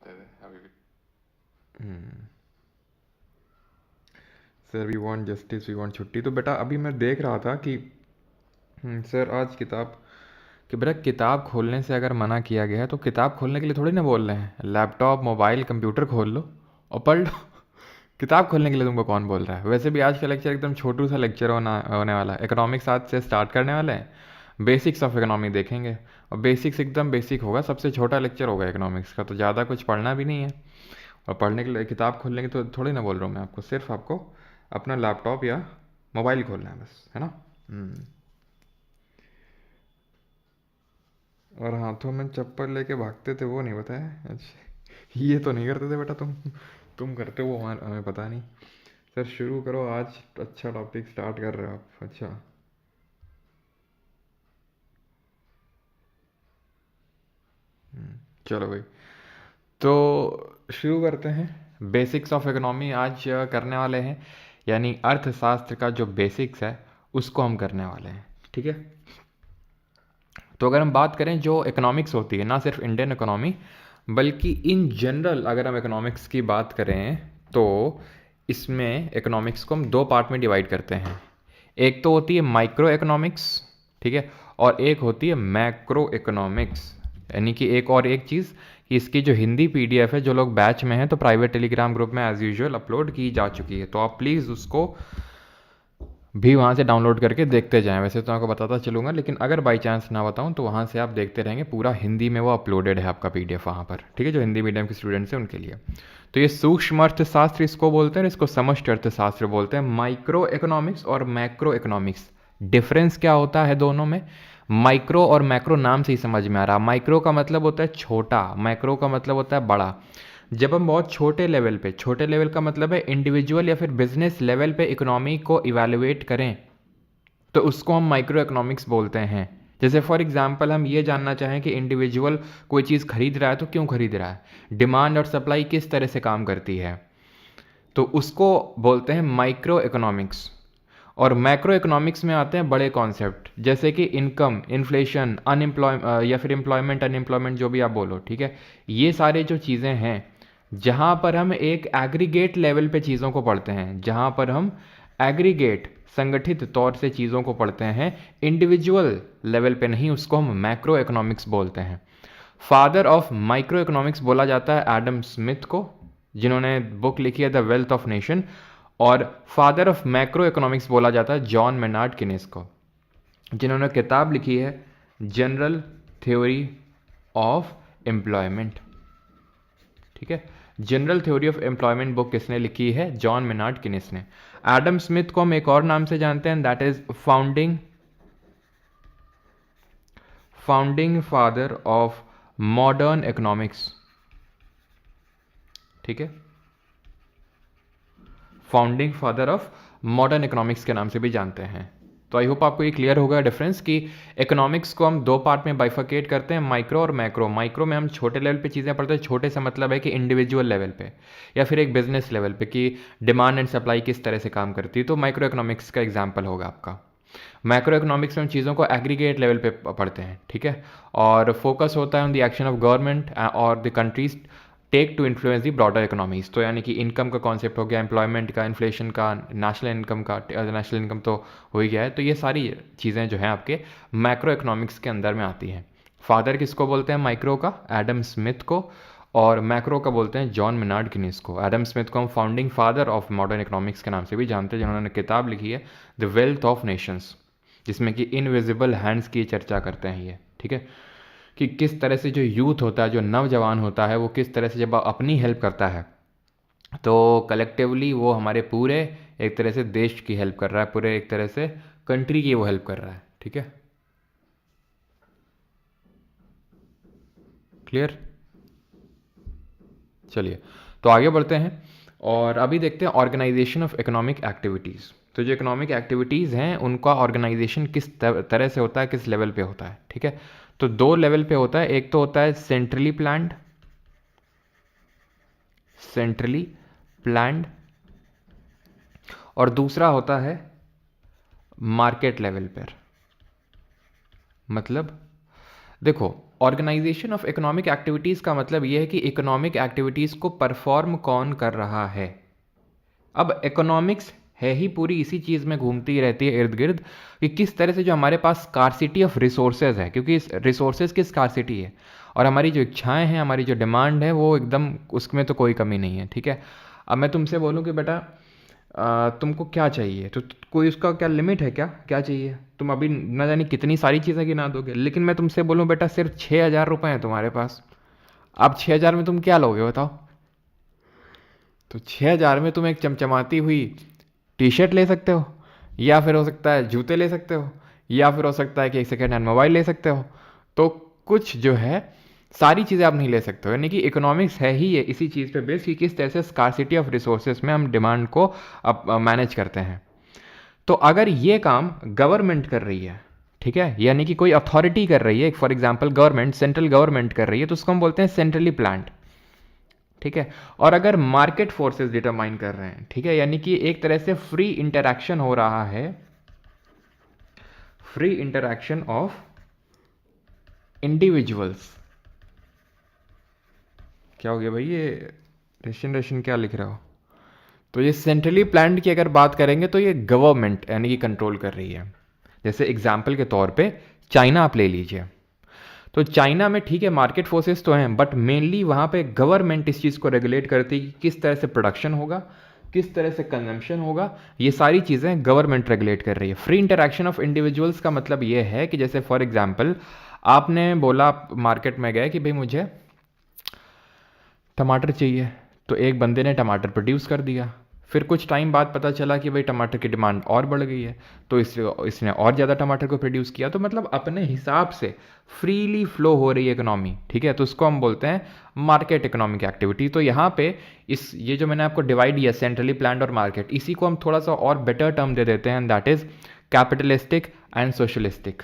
दे दे अभी भी। Sir we want justice we want छुट्टी। तो बेटा अभी मैं देख रहा था कि सर आज किताब कि बेटा किताब खोलने से अगर मना किया गया है तो किताब खोलने के लिए थोड़ी ना बोल रहे हैं, लैपटॉप मोबाइल कंप्यूटर खोल लो और पढ़ लो। किताब खोलने के लिए तुमको कौन बोल रहा है? वैसे भी आज का लेक्चर एकदम छोटू सा लेक्चर होने वाला है। इकोनॉमिक्स आज से स्टार्ट करने वाले हैं, बेसिक्स ऑफ इकोनॉमी देखेंगे और बेसिक्स एकदम बेसिक होगा, सबसे छोटा लेक्चर होगा इकोनॉमिक्स का, तो ज़्यादा कुछ पढ़ना भी नहीं है। और पढ़ने के लिए किताब खोलने की तो थोड़ी ना बोल रहा हूँ मैं आपको, सिर्फ आपको अपना लैपटॉप या मोबाइल खोलना है बस, है ना। हम्म। और हाथों में चप्पल लेके भागते थे वो नहीं बताया? अच्छा ये तो नहीं करते थे बेटा तुम करते हो, हमारे हमें पता नहीं। सर शुरू करो, आज अच्छा टॉपिक स्टार्ट कर रहे हो आप। अच्छा। चलो भाई, तो शुरू करते हैं। बेसिक्स ऑफ इकोनॉमी आज करने वाले हैं, यानी अर्थशास्त्र का जो बेसिक्स है उसको हम करने वाले हैं, ठीक है। तो अगर हम बात करें जो इकोनॉमिक्स होती है, ना सिर्फ इंडियन इकोनॉमी बल्कि इन जनरल अगर हम इकोनॉमिक्स की बात करें तो इसमें इकोनॉमिक्स को हम दो पार्ट में डिवाइड करते हैं। एक तो होती है माइक्रो इकोनॉमिक्स, ठीक है, और एक होती है मैक्रो इकोनॉमिक्स। यानी कि एक और एक चीज़ कि इसकी जो हिंदी पीडीएफ है, जो लोग बैच में हैं तो प्राइवेट टेलीग्राम ग्रुप में एज यूजुअल अपलोड की जा चुकी है, तो आप प्लीज़ उसको भी वहाँ से डाउनलोड करके देखते जाएं। वैसे तो आपको बताता चलूँगा, लेकिन अगर बाई चांस ना बताऊँ तो वहाँ से आप देखते रहेंगे, पूरा हिंदी में वो अपलोडेड है आपका पीडीएफ वहाँ पर, ठीक है, जो हिंदी मीडियम के स्टूडेंट्स हैं उनके लिए। तो ये सूक्ष्म अर्थशास्त्र इसको बोलते हैं, इसको समष्टि अर्थशास्त्र बोलते हैं। माइक्रो इकोनॉमिक्स और मैक्रो इकोनॉमिक्स, डिफरेंस क्या होता है दोनों में? माइक्रो और मैक्रो नाम से ही समझ में आ रहा है। माइक्रो का मतलब होता है छोटा, मैक्रो का मतलब होता है बड़ा। जब हम बहुत छोटे लेवल पे, छोटे लेवल का मतलब है इंडिविजुअल या फिर बिजनेस लेवल पे इकोनॉमी को इवेलुएट करें तो उसको हम माइक्रो इकोनॉमिक्स बोलते हैं। जैसे फॉर एग्जांपल हम ये जानना चाहें कि इंडिविजुअल कोई चीज़ खरीद रहा है तो क्यों खरीद रहा है, डिमांड और सप्लाई किस तरह से काम करती है, तो उसको बोलते हैं माइक्रो इकोनॉमिक्स। और मैक्रो इकोनॉमिक्स में आते हैं बड़े कॉन्सेप्ट, जैसे कि इनकम, इन्फ्लेशन, या फिर एम्प्लॉयमेंट, अनएम्प्लॉयमेंट, जो भी आप बोलो, ठीक है। ये सारे जो चीज़ें हैं जहाँ पर हम एक एग्रीगेट लेवल पे चीज़ों को पढ़ते हैं, जहाँ पर हम एग्रीगेट संगठित तौर से चीज़ों को पढ़ते हैं, इंडिविजुअल लेवल पे नहीं, उसको हम मैक्रो इकोनॉमिक्स बोलते हैं। फादर ऑफ माइक्रो इकोनॉमिक्स बोला जाता है एडम स्मिथ को, जिन्होंने बुक लिखी है द वेल्थ ऑफ नेशन। और फादर ऑफ मैक्रो इकोनॉमिक्स बोला जाता है जॉन मेनार्ड किनेस को, जिन्होंने किताब लिखी है जनरल थ्योरी ऑफ एम्प्लॉयमेंट, ठीक है। General theory of employment book किसने लिखी है? जॉन मेनार्ड किनेस ने। एडम स्मिथ को हम एक और नाम से जानते हैं, that is founding father of modern economics, ठीक है, founding father of modern economics के नाम से भी जानते हैं। तो आई होप आपको ये क्लियर होगा डिफरेंस कि इकोनॉमिक्स को हम दो पार्ट में बाइफर्केट करते हैं, माइक्रो और मैक्रो। माइक्रो में हम छोटे लेवल पे चीज़ें पढ़ते हैं, छोटे से मतलब है कि इंडिविजुअल लेवल पे या फिर एक बिजनेस लेवल पे कि डिमांड एंड सप्लाई किस तरह से काम करती है, तो माइक्रो इकोनॉमिक्स का एग्जाम्पल होगा आपका। मैक्रो इकोनॉमिक्स में हम चीज़ों को एग्रीगेट लेवल पे पढ़ते हैं, ठीक है, और फोकस होता है on the action of government और the countries take to influence the broader economies. तो यानी कि इनकम का कॉन्सेप्ट हो गया, एम्प्लॉयमेंट का, इन्फ्लेशन का, नेशनल इनकम का, नेशनल इनकम तो हो ही गया है। तो ये सारी चीज़ें जो हैं आपके मैक्रो इकोनॉमिक्स के अंदर में आती हैं। फादर किसको बोलते हैं माइक्रो का? एडम स्मिथ को। और मैक्रो का बोलते हैं जॉन मेनार्ड किनीस को। एडम स्मिथ को हम founding father of modern economics के नाम से भी जानते हैं, जिन्होंने किताब लिखी है द वेल्थ ऑफ नेशंस, जिसमें कि इनविजिबल हैंड्स की चर्चा करते हैं ये, ठीक है, कि किस तरह से जो यूथ होता है, जो नौजवान होता है, वो किस तरह से जब अपनी हेल्प करता है तो कलेक्टिवली वो हमारे पूरे एक तरह से देश की हेल्प कर रहा है, पूरे एक तरह से कंट्री की वो हेल्प कर रहा है, ठीक है, क्लियर। चलिए तो आगे बढ़ते हैं और अभी देखते हैं ऑर्गेनाइजेशन ऑफ इकोनॉमिक एक्टिविटीज़। तो जो इकोनॉमिक एक्टिविटीज़ हैं उनका ऑर्गेनाइजेशन किस तरह से होता है, किस लेवल पे होता है, ठीक है। तो दो लेवल पे होता है, एक तो होता है सेंट्रली प्लान्ड और दूसरा होता है मार्केट लेवल पर। मतलब देखो, ऑर्गेनाइजेशन ऑफ इकोनॉमिक एक्टिविटीज़ का मतलब ये है कि इकोनॉमिक एक्टिविटीज़ को परफॉर्म कौन कर रहा है। अब इकोनॉमिक्स है ही पूरी इसी चीज़ में घूमती रहती है इर्द गिर्द कि किस तरह से जो हमारे पास स्कार्सिटी ऑफ रिसोर्सेज है, क्योंकि इस रिसोर्सेज की स्कार्सिटी है और हमारी जो इच्छाएं हैं, हमारी जो डिमांड है, वो एकदम उसमें तो कोई कमी नहीं है। ठीक है, अब मैं तुमसे बोलूँ कि बेटा तुमको क्या चाहिए, तो कोई उसका क्या लिमिट है, क्या क्या चाहिए, तुम अभी न जाने कितनी सारी चीज़ें गिना दोगे। लेकिन मैं तुमसे बोलूँ बेटा सिर्फ 6,000 रुपये हैं तुम्हारे पास, अब 6,000 में तुम क्या लोगे बताओ। तो 6,000 में तुम एक चमचमाती हुई टी शर्ट ले सकते हो, या फिर हो सकता है जूते ले सकते हो, या फिर हो सकता है कि एक सेकेंड हैंड मोबाइल ले सकते हो। तो कुछ जो है सारी चीज़ें आप नहीं ले सकते हो। यानी कि इकोनॉमिक्स है ही ये इसी चीज़ पे बेस कि किस तरह से स्कार्सिटी ऑफ रिसोर्सेज में हम डिमांड को अब मैनेज करते हैं। तो अगर ये काम गवर्नमेंट कर रही है, ठीक है, यानी कि कोई अथॉरिटी कर रही है, for example government, central government कर रही है, तो उसको हम बोलते हैं सेंट्रली प्लान्ड। ठीक है, और अगर मार्केट फोर्सेस डिटरमाइन कर रहे हैं, ठीक है, यानी कि एक तरह से फ्री इंटरैक्शन हो रहा है, फ्री इंटरैक्शन ऑफ इंडिविजुअल्स। क्या हो गया भाई, ये रेशन क्या लिख रहे हो। तो ये सेंट्रली प्लान्ड की अगर बात करेंगे तो ये गवर्नमेंट यानी कि कंट्रोल कर रही है। जैसे एग्जाम्पल के तौर पे चाइना आप ले लीजिए, तो चाइना में ठीक है मार्केट फोर्सेस तो हैं, बट मेनली वहाँ पे गवर्नमेंट इस चीज़ को रेगुलेट करती है कि किस तरह से प्रोडक्शन होगा, किस तरह से कंजम्पशन होगा, ये सारी चीज़ें गवर्नमेंट रेगुलेट कर रही है। फ्री इंटरैक्शन ऑफ इंडिविजुअल्स का मतलब ये है कि जैसे फॉर एग्जांपल आपने बोला, मार्केट में गए कि भाई मुझे टमाटर चाहिए, तो एक बंदे ने टमाटर प्रोड्यूस कर दिया, फिर कुछ टाइम बाद पता चला कि भाई टमाटर की डिमांड और बढ़ गई है, तो इसने और ज़्यादा टमाटर को प्रोड्यूस किया। तो मतलब अपने हिसाब से फ्रीली फ्लो हो रही है इकोनॉमी, ठीक है, तो उसको हम बोलते हैं मार्केट इकोनॉमिक एक्टिविटी। तो यहाँ पे ये जो मैंने आपको डिवाइड किया सेंट्रली प्लान्ड और मार्केट, इसी को हम थोड़ा सा और बेटर टर्म दे देते हैं, that is capitalistic and socialistic.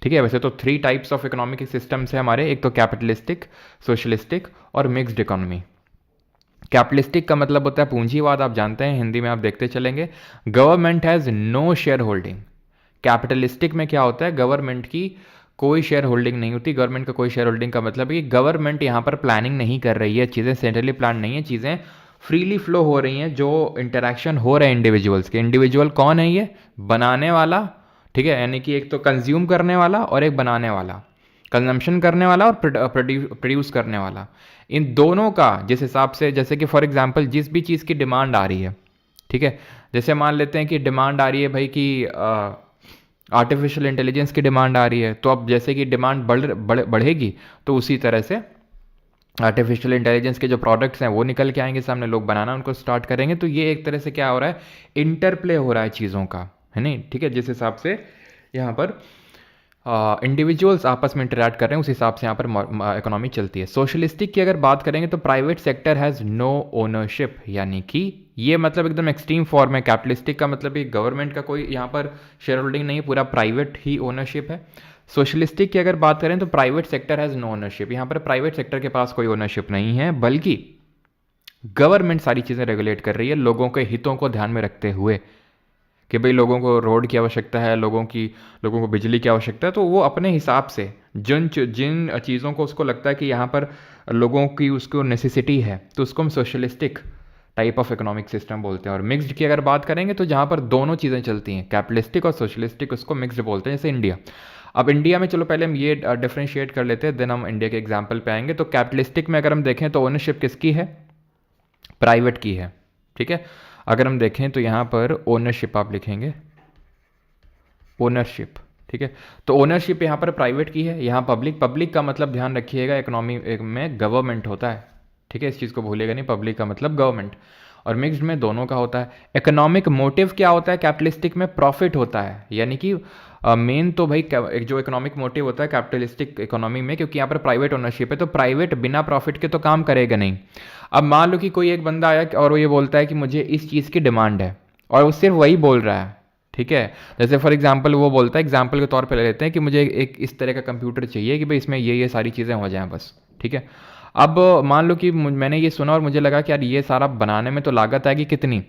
ठीक है, वैसे तो 3 टाइप्स ऑफ इकोनॉमिक सिस्टम्स है हमारे, एक तो कैपिटलिस्टिक, सोशलिस्टिक और मिक्स्ड इकोनॉमी। कैपिटलिस्टिक का मतलब होता है पूंजीवाद, आप जानते हैं, हिंदी में आप देखते चलेंगे, government has no share holding. Capitalistic में क्या होता है, गवर्नमेंट की कोई शेयर होल्डिंग नहीं होती। गवर्नमेंट का कोई शेयर होल्डिंग का मतलब है कि गवर्नमेंट यहाँ पर प्लानिंग नहीं कर रही है, चीज़ें सेंट्रली प्लान नहीं है, चीज़ें फ्रीली फ्लो हो रही हैं, जो इंटरेक्शन हो रहे हैं इंडिविजुअल्स के। इंडिविजुअल कौन है, ये बनाने वाला, ठीक है, यानी कि एक तो कंज्यूम करने वाला और एक बनाने वाला, कंजम्पशन करने वाला और प्रोड्यूस करने वाला। इन दोनों का जिस हिसाब से, जैसे कि फॉर एग्जांपल जिस भी चीज़ की डिमांड आ रही है, ठीक है, जैसे मान लेते हैं कि डिमांड आ रही है भाई कि आर्टिफिशियल इंटेलिजेंस की डिमांड आ रही है, तो अब जैसे कि डिमांड बढ़ेगी तो उसी तरह से आर्टिफिशियल इंटेलिजेंस के जो प्रोडक्ट्स हैं वो निकल के आएंगे सामने, लोग बनाना उनको स्टार्ट करेंगे। तो ये एक तरह से क्या हो रहा है, इंटरप्ले हो रहा है चीज़ों का, है नहीं, ठीक है, जिस हिसाब से यहाँ पर इंडिविजुअल्स आपस में इंटरैक्ट कर रहे हैं उस हिसाब से यहाँ पर इकोनॉमी चलती है। सोशलिस्टिक की अगर बात करेंगे तो private sector has no ownership, यानी कि ये मतलब एकदम एक्सट्रीम फॉर्म है। कैपिटलिस्टिक का मतलब गवर्नमेंट का कोई यहाँ पर शेयर होल्डिंग नहीं है, पूरा प्राइवेट ही ओनरशिप है। सोशलिस्टिक की अगर बात करें तो private sector has no ownership, यहाँ पर प्राइवेट सेक्टर के पास कोई ओनरशिप नहीं है, बल्कि गवर्नमेंट सारी चीज़ें रेगुलेट कर रही है लोगों के हितों को ध्यान में रखते हुए कि भाई लोगों को रोड की आवश्यकता है, लोगों को बिजली की आवश्यकता है, तो वो अपने हिसाब से जिन चीज़ों को उसको लगता है कि यहाँ पर लोगों की उसको नेसेसिटी है, तो उसको हम socialistic type of economic system बोलते हैं। और मिक्स्ड की अगर बात करेंगे तो जहाँ पर दोनों चीज़ें चलती हैं, कैपिटलिस्टिक और सोशलिस्टिक, उसको मिक्स्ड बोलते हैं। जैसे इंडिया, अब इंडिया में चलो पहले हम ये डिफ्रेंशिएट कर लेते हैं, देन हम इंडिया के एग्जाम्पल पे आएंगे। तो कैपिटलिस्टिक में अगर हम देखें तो ओनरशिप किसकी है, प्राइवेट की है, ठीक है। अगर हम देखें तो यहाँ पर ओनरशिप आप लिखेंगे, ओनरशिप, ठीक है, तो ओनरशिप यहाँ पर प्राइवेट की है, यहाँ पब्लिक का मतलब ध्यान रखिएगा इकोनॉमी में गवर्नमेंट होता है, ठीक है, इस चीज़ को भूलिएगा नहीं, पब्लिक का मतलब गवर्नमेंट। और मिक्स्ड में दोनों का होता है। इकोनॉमिक मोटिव क्या होता है, कैपिटलिस्टिक में प्रॉफिट होता है, यानी कि मेन तो भाई जो इकोनॉमिक मोटिव होता है कैपिटलिस्टिक इकोनॉमी में, क्योंकि यहाँ पर प्राइवेट ओनरशिप है, तो प्राइवेट बिना प्रॉफिट के तो काम करेगा नहीं। अब मान लो कि कोई एक बंदा आया और वो ये बोलता है कि मुझे इस चीज़ की डिमांड है, और वो सिर्फ वही बोल रहा है, ठीक है, जैसे फॉर एग्जांपल वो बोलता है, एग्जांपल के तौर पे ले लेते हैं कि मुझे एक इस तरह का कंप्यूटर चाहिए कि भाई इसमें ये सारी चीज़ें हो जाएं बस, ठीक है। अब मान लो कि मैंने ये सुना और मुझे लगा कि यार ये सारा बनाने में तो लागत आएगी, कितनी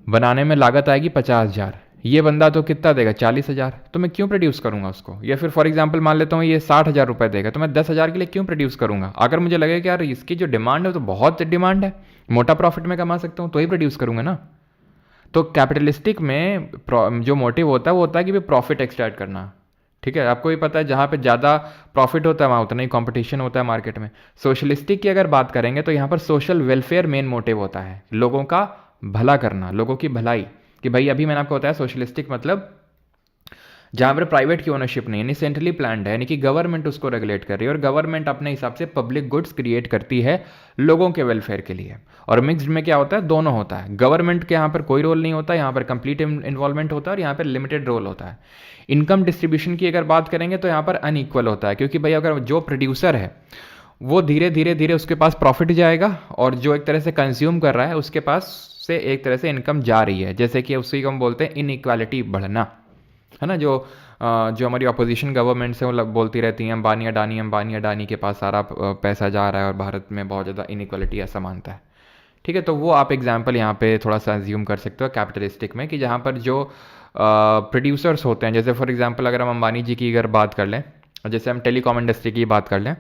बनाने में लागत आएगी 50,000, ये बंदा तो कितना देगा 40,000, तो मैं क्यों प्रोड्यूस करूंगा उसको? या फिर फॉर एग्जांपल मान लेता हूँ ये 60,000 रुपये देगा, तो मैं 10,000 के लिए क्यों प्रोड्यूस करूंगा? अगर मुझे लगे कि यार इसकी जो डिमांड है तो बहुत डिमांड है, मोटा प्रॉफिट में कमा सकता हूँ, तो ही प्रोड्यूस करूंगा ना। तो कैपिटलिस्टिक में जो मोटिव होता है वो होता है कि भाई प्रॉफिट एक्सट्रैक्ट करना। ठीक है, आपको भी पता है जहाँ पे ज़्यादा प्रॉफिट होता है वहाँ उतना ही कंपटीशन होता है मार्केट में। सोशलिस्टिक की अगर बात करेंगे तो यहाँ पर सोशल वेलफेयर मेन मोटिव होता है, लोगों का भला करना, लोगों की भलाई। कि भाई अभी मैंने आपको बताया सोशलिस्टिक मतलब जहाँ पर प्राइवेट की ओनरशिप नहीं, यानी सेंट्रली प्लान्ड है, यानी कि गवर्नमेंट उसको रेगुलेट कर रही है और गवर्नमेंट अपने हिसाब से पब्लिक गुड्स क्रिएट करती है लोगों के वेलफेयर के लिए। और मिक्स्ड में क्या होता है, दोनों होता है। गवर्नमेंट के यहाँ पर कोई रोल नहीं होता, यहाँ पर कंप्लीट इन्वॉल्वमेंट होता है और यहाँ पर लिमिटेड रोल होता है। इनकम डिस्ट्रीब्यूशन की अगर बात करेंगे तो यहाँ पर अनइक्वल होता है, क्योंकि भाई अगर जो प्रोड्यूसर है वो धीरे धीरे धीरे उसके पास प्रॉफिट जाएगा और जो एक तरह से कंज्यूम कर रहा है उसके पास से एक तरह से इनकम जा रही है, जैसे कि उसी को हम बोलते हैं इनइक्वालिटी बढ़ना, है ना। जो हमारी अपोजिशन गवर्नमेंट्स हैं वो बोलती रहती हैं अंबानी अडानी के पास सारा पैसा जा रहा है और भारत में बहुत ज़्यादा इनइक्वालिटी ऐसा मानता है। ठीक है, तो वो आप एग्जाम्पल यहाँ पे थोड़ा सा अज्यूम कर सकते हो कैपिटलिस्टिक में, कि जहाँ पर जो प्रोड्यूसर्स होते हैं, जैसे फॉर एग्जांपल अगर हम अंबानी जी की अगर बात कर लें, जैसे हम टेलीकॉम इंडस्ट्री की बात कर लें,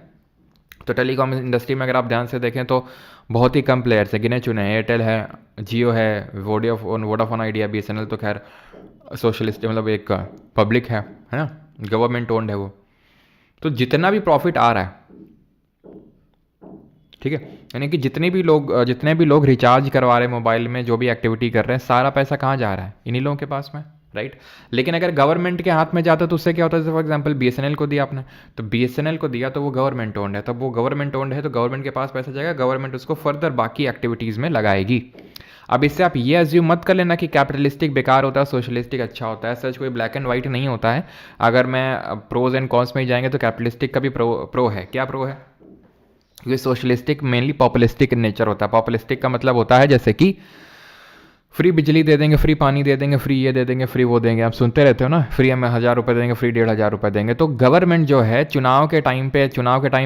तो टेलीकॉम इंडस्ट्री में अगर आप ध्यान से देखें तो बहुत ही कम प्लेयर्स हैं, गिने चुने हैं। एयरटेल है, जियो है, वोडाफोन आइडिया, BSNL तो खैर सोशलिस्ट मतलब एक पब्लिक है ना, गवर्नमेंट ओन्ड है वो। तो जितना भी प्रॉफिट आ रहा है, ठीक है, यानी कि जितने भी लोग रिचार्ज करवा रहे हैं मोबाइल में, जो भी एक्टिविटी कर रहे हैं, सारा पैसा कहाँ जा रहा है, इन्हीं लोगों के पास में, राइट। लेकिन अगर गवर्नमेंट के हाथ में जाता तो उससे क्या होता है, जैसे फॉर एग्जांपल BSNL को दिया आपने, तो BSNL को दिया तो वो गवर्नमेंट ओन्ड है, तब वो गवर्नमेंट ओन्ड है तो गवर्नमेंट के पास पैसा जाएगा, गवर्नमेंट उसको फर्दर बाकी एक्टिविटीज़ में लगाएगी। अब इससे आप ये अज्यूम मत कर लेना कि कैपिटलिस्टिक बेकार होता है, सोशलिस्टिक अच्छा होता है, सच कोई ब्लैक एंड वाइट नहीं होता है। अगर मैं प्रोज एंड कॉन्स में ही जाएंगे तो कैपिटलिस्टिक का भी प्रो है। क्या प्रो है? क्योंकि सोशलिस्टिक मेनली पॉपुलिस्टिक इन नेचर होता है। पॉपुलिस्टिक का मतलब होता है जैसे कि फ्री बिजली दे देंगे, फ्री पानी दे देंगे, फ्री ये दे देंगे, फ्री वो देंगे, आप सुनते रहते हो ना, फ्री हमें 1,000 रुपये देंगे, फ्री 1,500 रुपये देंगे। तो गवर्नमेंट जो है चुनाव के टाइम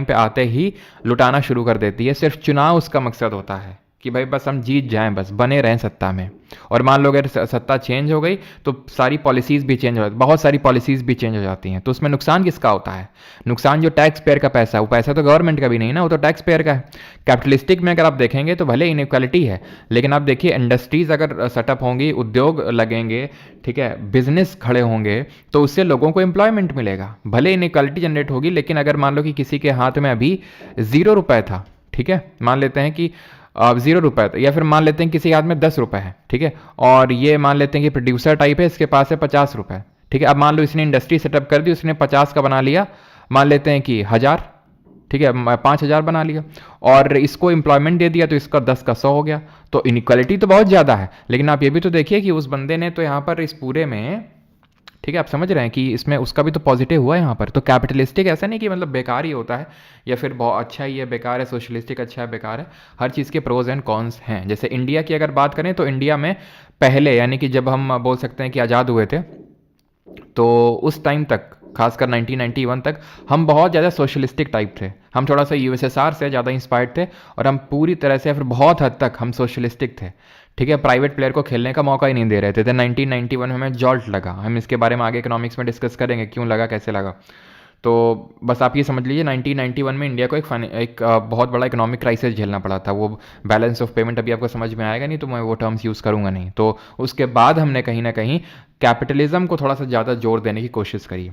पे आते ही लुटाना शुरू कर देती है। सिर्फ चुनाव उसका मकसद होता है कि भाई बस हम जीत जाएं, बस बने रहें सत्ता में। और मान लो अगर सत्ता चेंज हो गई तो सारी पॉलिसीज़ भी चेंज हो जाती, बहुत सारी पॉलिसीज़ भी चेंज हो जाती हैं। तो उसमें नुकसान किसका होता है? नुकसान जो टैक्स पेयर का पैसा है, वो पैसा तो गवर्नमेंट का भी नहीं ना, वो तो टैक्स पेयर का है। कैपिटलिस्टिक में अगर आप देखेंगे तो भले इनइक्वालिटी है, लेकिन आप देखिए इंडस्ट्रीज़ अगर सेटअप होंगी, उद्योग लगेंगे, ठीक है, बिजनेस खड़े होंगे, तो उससे लोगों को एम्प्लॉयमेंट मिलेगा। भले इनइक्वालिटी जनरेट होगी, लेकिन अगर मान लो कि किसी के हाथ में अभी 0 रुपये था, ठीक है, मान लेते हैं कि 0 रुपये, या फिर मान लेते हैं किसी के हाथ में 10 रुपये है, ठीक है, और ये मान लेते हैं कि प्रोड्यूसर टाइप है, इसके पास है 50 रुपये, ठीक है। अब मान लो इसने इंडस्ट्री सेटअप कर दी, उसने 50 का बना लिया, मान लेते हैं कि 1,000, ठीक है, 5,000 बना लिया, और इसको एम्प्लॉयमेंट दे दिया तो इसका 10 का 100 हो गया। तो इनइक्वालिटी तो बहुत ज़्यादा है, लेकिन आप ये भी तो देखिए कि उस बंदे ने तो यहाँ पर इस पूरे में, ठीक है, आप समझ रहे हैं कि इसमें उसका भी तो पॉजिटिव हुआ है यहाँ पर। तो कैपिटलिस्टिक ऐसा नहीं कि मतलब बेकार ही होता है या फिर बहुत अच्छा ही है बेकार है, सोशलिस्टिक अच्छा है बेकार है। हर चीज़ के प्रोज एंड कॉन्स हैं। जैसे इंडिया की अगर बात करें तो इंडिया में पहले, यानी कि जब हम बोल सकते हैं कि आज़ाद हुए थे, तो उस टाइम तक, खासकर 1991 तक, हम बहुत ज़्यादा सोशलिस्टिक टाइप थे। हम थोड़ा सा USSR से ज़्यादा इंस्पायर्ड थे और हम पूरी तरह से, फिर बहुत हद तक हम सोशलिस्टिक थे, ठीक है। प्राइवेट प्लेयर को खेलने का मौका ही नहीं दे रहे थे। 1991 में हमें जॉल्ट लगा, हम इसके बारे में आगे इकोनॉमिक्स में डिस्कस करेंगे क्यों लगा, कैसे लगा। तो बस आप ये समझ लीजिए 1991 में इंडिया को एक बहुत बड़ा इकोनॉमिक क्राइसिस झेलना पड़ा था। वो बैलेंस ऑफ पेमेंट अभी आपको समझ में आएगा नहीं, तो मैं वो टर्म्स यूज़ करूँगा नहीं। तो उसके बाद हमने कहीं ना कहीं कैपिटलिज्म को थोड़ा सा ज़्यादा जोर देने की कोशिश करी,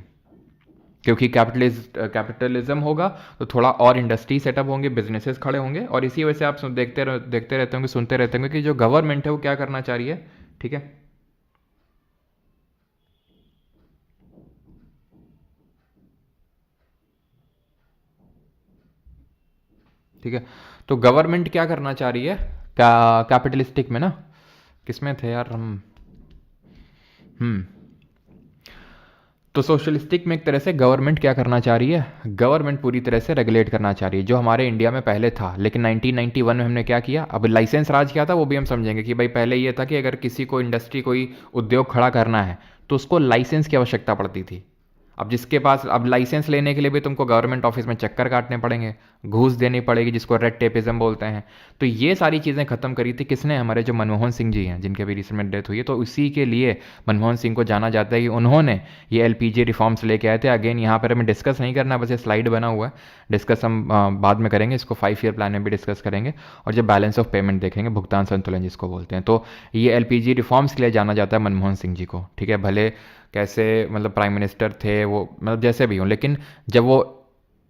क्योंकि कैपिटलिज्म होगा तो थोड़ा और इंडस्ट्री सेटअप होंगे, बिजनेसेस खड़े होंगे, और इसी वजह से आप देखते रहते होंगे, सुनते रहते होंगे कि जो गवर्नमेंट है वो क्या करना चाह रही है, ठीक है। ठीक है, तो गवर्नमेंट क्या करना चाह रही है कैपिटलिस्टिक में ना, किसमें थे यार हम, हम्म तो सोशलिस्टिक में एक तरह से गवर्नमेंट क्या करना चाह रही है, गवर्नमेंट पूरी तरह से रेगुलेट करना चाह रही है, जो हमारे इंडिया में पहले था। लेकिन 1991 में हमने क्या किया, अब लाइसेंस राज क्या था वो भी हम समझेंगे कि भाई पहले ये था कि अगर किसी को इंडस्ट्री, कोई उद्योग खड़ा करना है तो उसको लाइसेंस की आवश्यकता पड़ती थी। अब जिसके पास, अब लाइसेंस लेने के लिए भी तुमको गवर्नमेंट ऑफिस में चक्कर काटने पड़ेंगे, घूस देनी पड़ेगी, जिसको रेड टेपिज्म बोलते हैं। तो ये सारी चीज़ें ख़त्म करी थी किसने? हमारे जो मनमोहन सिंह जी हैं, जिनके अभी रिसेंट में डेथ हुई है, तो उसी के लिए मनमोहन सिंह को जाना जाता है कि उन्होंने ये एलपीजी रिफॉर्म्स लेके आए थे। अगेन यहाँ पर हमें डिस्कस नहीं करना, बस ये स्लाइड बना हुआ है, डिस्कस हम बाद में करेंगे, इसको 5 ईयर प्लान में भी डिस्कस करेंगे, और जब बैलेंस ऑफ पेमेंट देखेंगे, भुगतान संतुलन जिसको बोलते हैं। तो ये एलपीजी रिफॉर्म्स के लिए जाना जाता है मनमोहन सिंह जी को, ठीक है। भले कैसे मतलब प्राइम मिनिस्टर थे वो, मतलब जैसे भी हों, लेकिन जब वो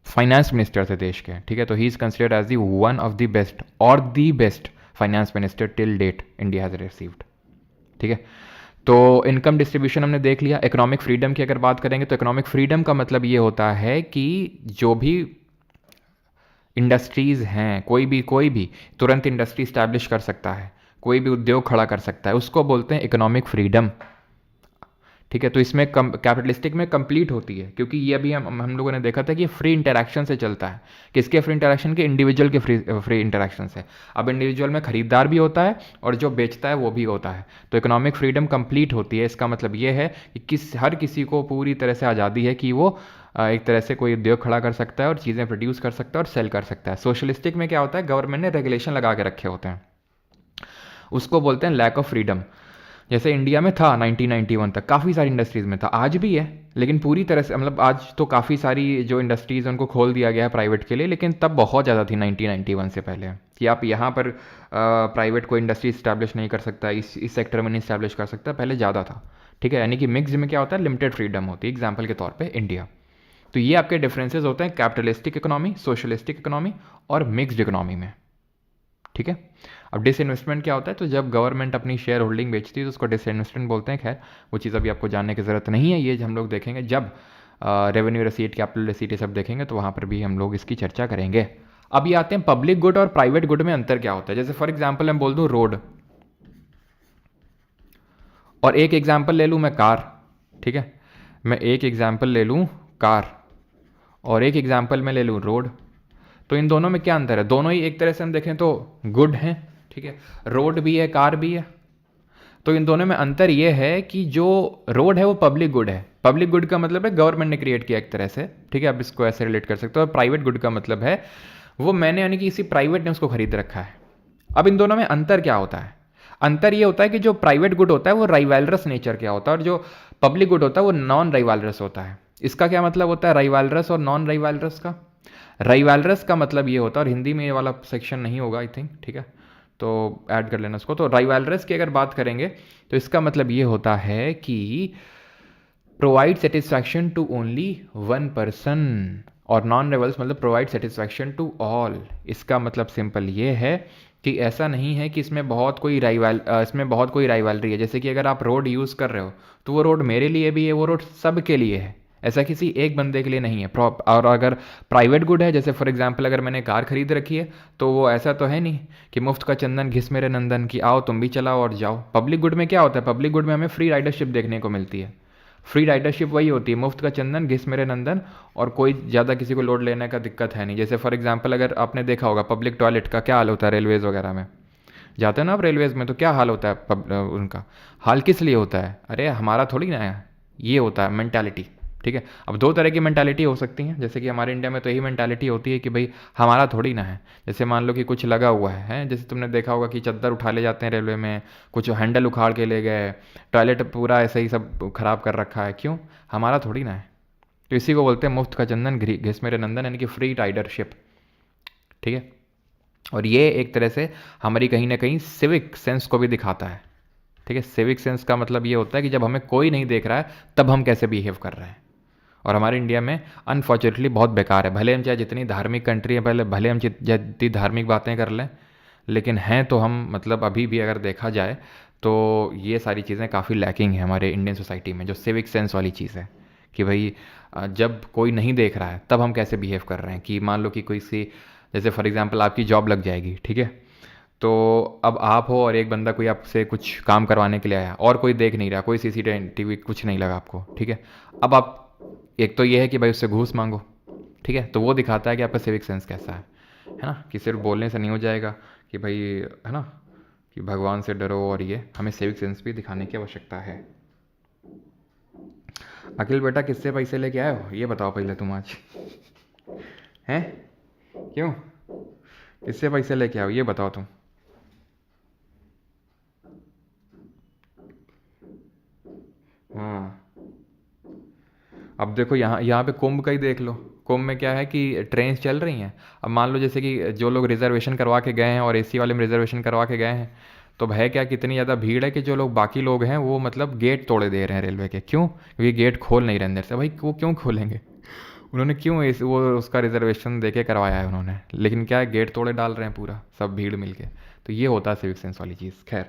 फाइनेंस मिनिस्टर थे देश के, ठीक है, तो he is considered as the one of the best और the best finance minister till date India has received, ठीक है। तो इनकम डिस्ट्रीब्यूशन हमने देख लिया। इकोनॉमिक फ्रीडम की अगर बात करेंगे तो इकोनॉमिक फ्रीडम का मतलब ये होता है कि जो भी इंडस्ट्रीज़ हैं, कोई भी तुरंत इंडस्ट्री स्टैब्लिश कर सकता है, कोई भी उद्योग खड़ा कर सकता है, उसको बोलते हैं इकोनॉमिक फ्रीडम, ठीक है। तो इसमें कैपिटलिस्टिक में कंप्लीट होती है, क्योंकि ये अभी हम लोगों ने देखा था कि फ्री इंटरैक्शन से चलता है। किसके फ्री इंटरैक्शन के? इंडिविजुअल के फ्री इंटरैक्शन से। अब इंडिविजुअल में खरीदार भी होता है और जो बेचता है वो भी होता है। तो इकोनॉमिक फ्रीडम कंप्लीट होती है। इसका मतलब ये है कि हर किसी को पूरी तरह से आज़ादी है कि वो एक तरह से कोई उद्योग खड़ा कर सकता है और चीज़ें प्रोड्यूस कर सकता है और सेल कर सकता है। सोशलिस्टिक में क्या होता है? गवर्नमेंट ने रेगुलेशन लगा के रखे होते हैं, उसको बोलते हैं लैक ऑफ फ्रीडम। जैसे इंडिया में था 1991 तक, काफ़ी सारी इंडस्ट्रीज़ में था, आज भी है, लेकिन पूरी तरह से, मतलब आज तो काफ़ी सारी जो इंडस्ट्रीज़ हैं उनको खोल दिया गया है प्राइवेट के लिए, लेकिन तब बहुत ज़्यादा थी 1991 से पहले, कि आप यहाँ पर प्राइवेट कोई इंडस्ट्री इस्टेब्लिश नहीं कर सकता, इस सेक्टर में नहीं इस्टेब्लिश कर सकता, पहले ज़्यादा था, ठीक है। यानी कि मिक्स में क्या होता है? लिमिटेड फ्रीडम होती है। एग्जाम्पल के तौर पर इंडिया। तो ये आपके डिफरेंसेस होते हैं कैपिटलिस्टिक इकोनॉमी, सोशलिस्टिक इकोनॉमी और मिक्स्ड इकोनॉमी में, ठीक है। अब डिसइन्वेस्टमेंट क्या होता है? तो जब गवर्नमेंट अपनी शेयर होल्डिंग बेचती है तो उसको डिसइन्वेस्टमेंट बोलते हैं। खैर वो चीज़ अभी आपको जानने की ज़रूरत नहीं है, ये हम लोग देखेंगे जब रेवेन्यू रिसीट, कैपिटल रिसीट, ये सब देखेंगे तो वहाँ पर भी हम लोग इसकी चर्चा करेंगे। अब ये आते हैं पब्लिक गुड और प्राइवेट गुड में अंतर क्या होता है। जैसे फॉर एग्जाम्पल मैं बोल दूँ रोड, और एक एग्जाम्पल ले लूँ मैं कार, ठीक है। मैं एक एग्जाम्पल ले लूँ कार और एक एग्जाम्पल मैं ले लूँ रोड, तो इन दोनों में क्या अंतर है? दोनों ही एक तरह से हम देखें तो गुड हैं, ठीक है। रोड भी है, कार भी है। तो इन दोनों में अंतर ये है कि जो रोड है वो पब्लिक गुड है। पब्लिक गुड का मतलब है गवर्नमेंट ने क्रिएट किया एक तरह से, ठीक है, आप इसको ऐसे रिलेट कर सकते हो। और प्राइवेट गुड का मतलब है वो मैंने, यानी कि किसी प्राइवेट ने उसको खरीद रखा है। अब इन दोनों में अंतर क्या होता है? अंतर ये होता है कि जो प्राइवेट गुड होता है वो राइवलरस नेचर क्या होता है, और जो पब्लिक गुड होता है वो नॉन राइवलरस होता है। इसका क्या मतलब होता है राइवलरस और नॉन राइवलरस का? राइवलरस का मतलब ये होता है, और हिंदी में ये वाला सेक्शन नहीं होगा आई थिंक, ठीक है, तो ऐड कर लेना उसको। तो राइवलरस की अगर बात करेंगे तो इसका मतलब ये होता है कि provide satisfaction to only one person, और नॉन राइवल्स मतलब प्रोवाइड सेटिस्फैक्शन टू ऑल। इसका मतलब सिंपल ये है कि ऐसा नहीं है कि इसमें बहुत कोई राइवलरी है। जैसे कि अगर आप रोड यूज़ कर रहे हो तो वो रोड मेरे लिए भी है, वो रोड सब के लिए है, ऐसा किसी एक बंदे के लिए नहीं है। और अगर प्राइवेट गुड है, जैसे फॉर एग्जांपल अगर मैंने कार खरीद रखी है, तो वो ऐसा तो है नहीं कि मुफ्त का चंदन घिस मेरे नंदन, कि आओ तुम भी चलाओ और जाओ। पब्लिक गुड में क्या होता है? पब्लिक गुड में हमें फ्री राइडरशिप देखने को मिलती है। फ्री राइडरशिप वही होती है, मुफ्त का चंदन घिस मेरे नंदन, और कोई ज़्यादा किसी को लोड लेने का दिक्कत है नहीं। जैसे फॉर एग्जाम्पल अगर आपने देखा होगा पब्लिक टॉयलेट का क्या हाल होता है रेलवेज़ वगैरह में, जाते हैं ना आप रेलवेज़ में, तो क्या हाल होता है उनका हाल किस लिए होता है? अरे हमारा थोड़ी ना है, ये होता है मेंटालिटी, ठीक है। अब दो तरह की मेंटालिटी हो सकती हैं, जैसे कि हमारे इंडिया में तो यही मेंटालिटी होती है कि भाई हमारा थोड़ी ना है। जैसे मान लो कि कुछ लगा हुआ है, जैसे तुमने देखा होगा कि चद्दर उठा ले जाते हैं रेलवे में, कुछ हैंडल उखाड़ के ले गए, टॉयलेट पूरा ऐसे ही सब खराब कर रखा है, क्यों? हमारा थोड़ी ना है। तो इसी को बोलते हैं मुफ्त का चंदन घिस मेरे नंदन, यानी कि फ्री राइडरशिप, ठीक है। और ये एक तरह से हमारी कहीं ना कहीं सिविक सेंस को भी दिखाता है, ठीक है। सिविक सेंस का मतलब ये होता है कि जब हमें कोई नहीं देख रहा है तब हम कैसे बिहेव कर रहे हैं। और हमारे इंडिया में अनफॉर्चुनेटली बहुत बेकार है। भले हम चाहे जितनी धार्मिक कंट्री है, भले हम जितनी धार्मिक बातें कर लें, लेकिन हैं तो हम, मतलब अभी भी अगर देखा जाए तो ये सारी चीज़ें काफ़ी लैकिंग है हमारे इंडियन सोसाइटी में। जो सिविक सेंस वाली चीज़ है कि भाई जब कोई नहीं देख रहा है तब हम कैसे बिहेव कर रहे हैं। कि मान लो कि कोई सी, जैसे फॉर एग्जांपल आपकी जॉब लग जाएगी, ठीक है, तो अब आप हो और एक बंदा कोई आपसे कुछ काम करवाने के लिए आया और कोई देख नहीं रहा, कोई सीसीटीवी कुछ नहीं लगा आपको, ठीक है। अब आप, एक तो ये है कि भाई उससे घूस मांगो, ठीक है, तो वो दिखाता है कि आपका सिविक सेंस कैसा है ना। कि सिर्फ बोलने से नहीं हो जाएगा कि भाई, है ना, कि भगवान से डरो, और ये हमें सिविक सेंस भी दिखाने की आवश्यकता है। अखिल बेटा किससे पैसे लेके आए हो ये बताओ पहले तुम आज। हैं? क्यों? किससे पैसे लेके आओ ये बताओ तुम। हाँ, अब देखो यहाँ यहाँ पे कुंभ का ही देख लो। कुंभ में क्या है कि ट्रेन्स चल रही हैं। अब मान लो जैसे कि जो लोग रिजर्वेशन करवा के गए हैं और एसी वाले में रिजर्वेशन करवा के गए हैं, तो है क्या, कितनी ज़्यादा भीड़ है कि जो लोग बाकी लोग हैं वो मतलब गेट तोड़े दे रहे हैं रेलवे के। क्यों? क्योंकि गेट खोल नहीं रहे अंदर से। भाई वो क्यों खोलेंगे? उन्होंने क्यों इस वो उसका रिजर्वेशन दे के करवाया है उन्होंने, लेकिन क्या है गेट तोड़े डाल रहे हैं पूरा सब भीड़ मिल के। तो ये होता है सिविक सेंस वाली चीज़। खैर,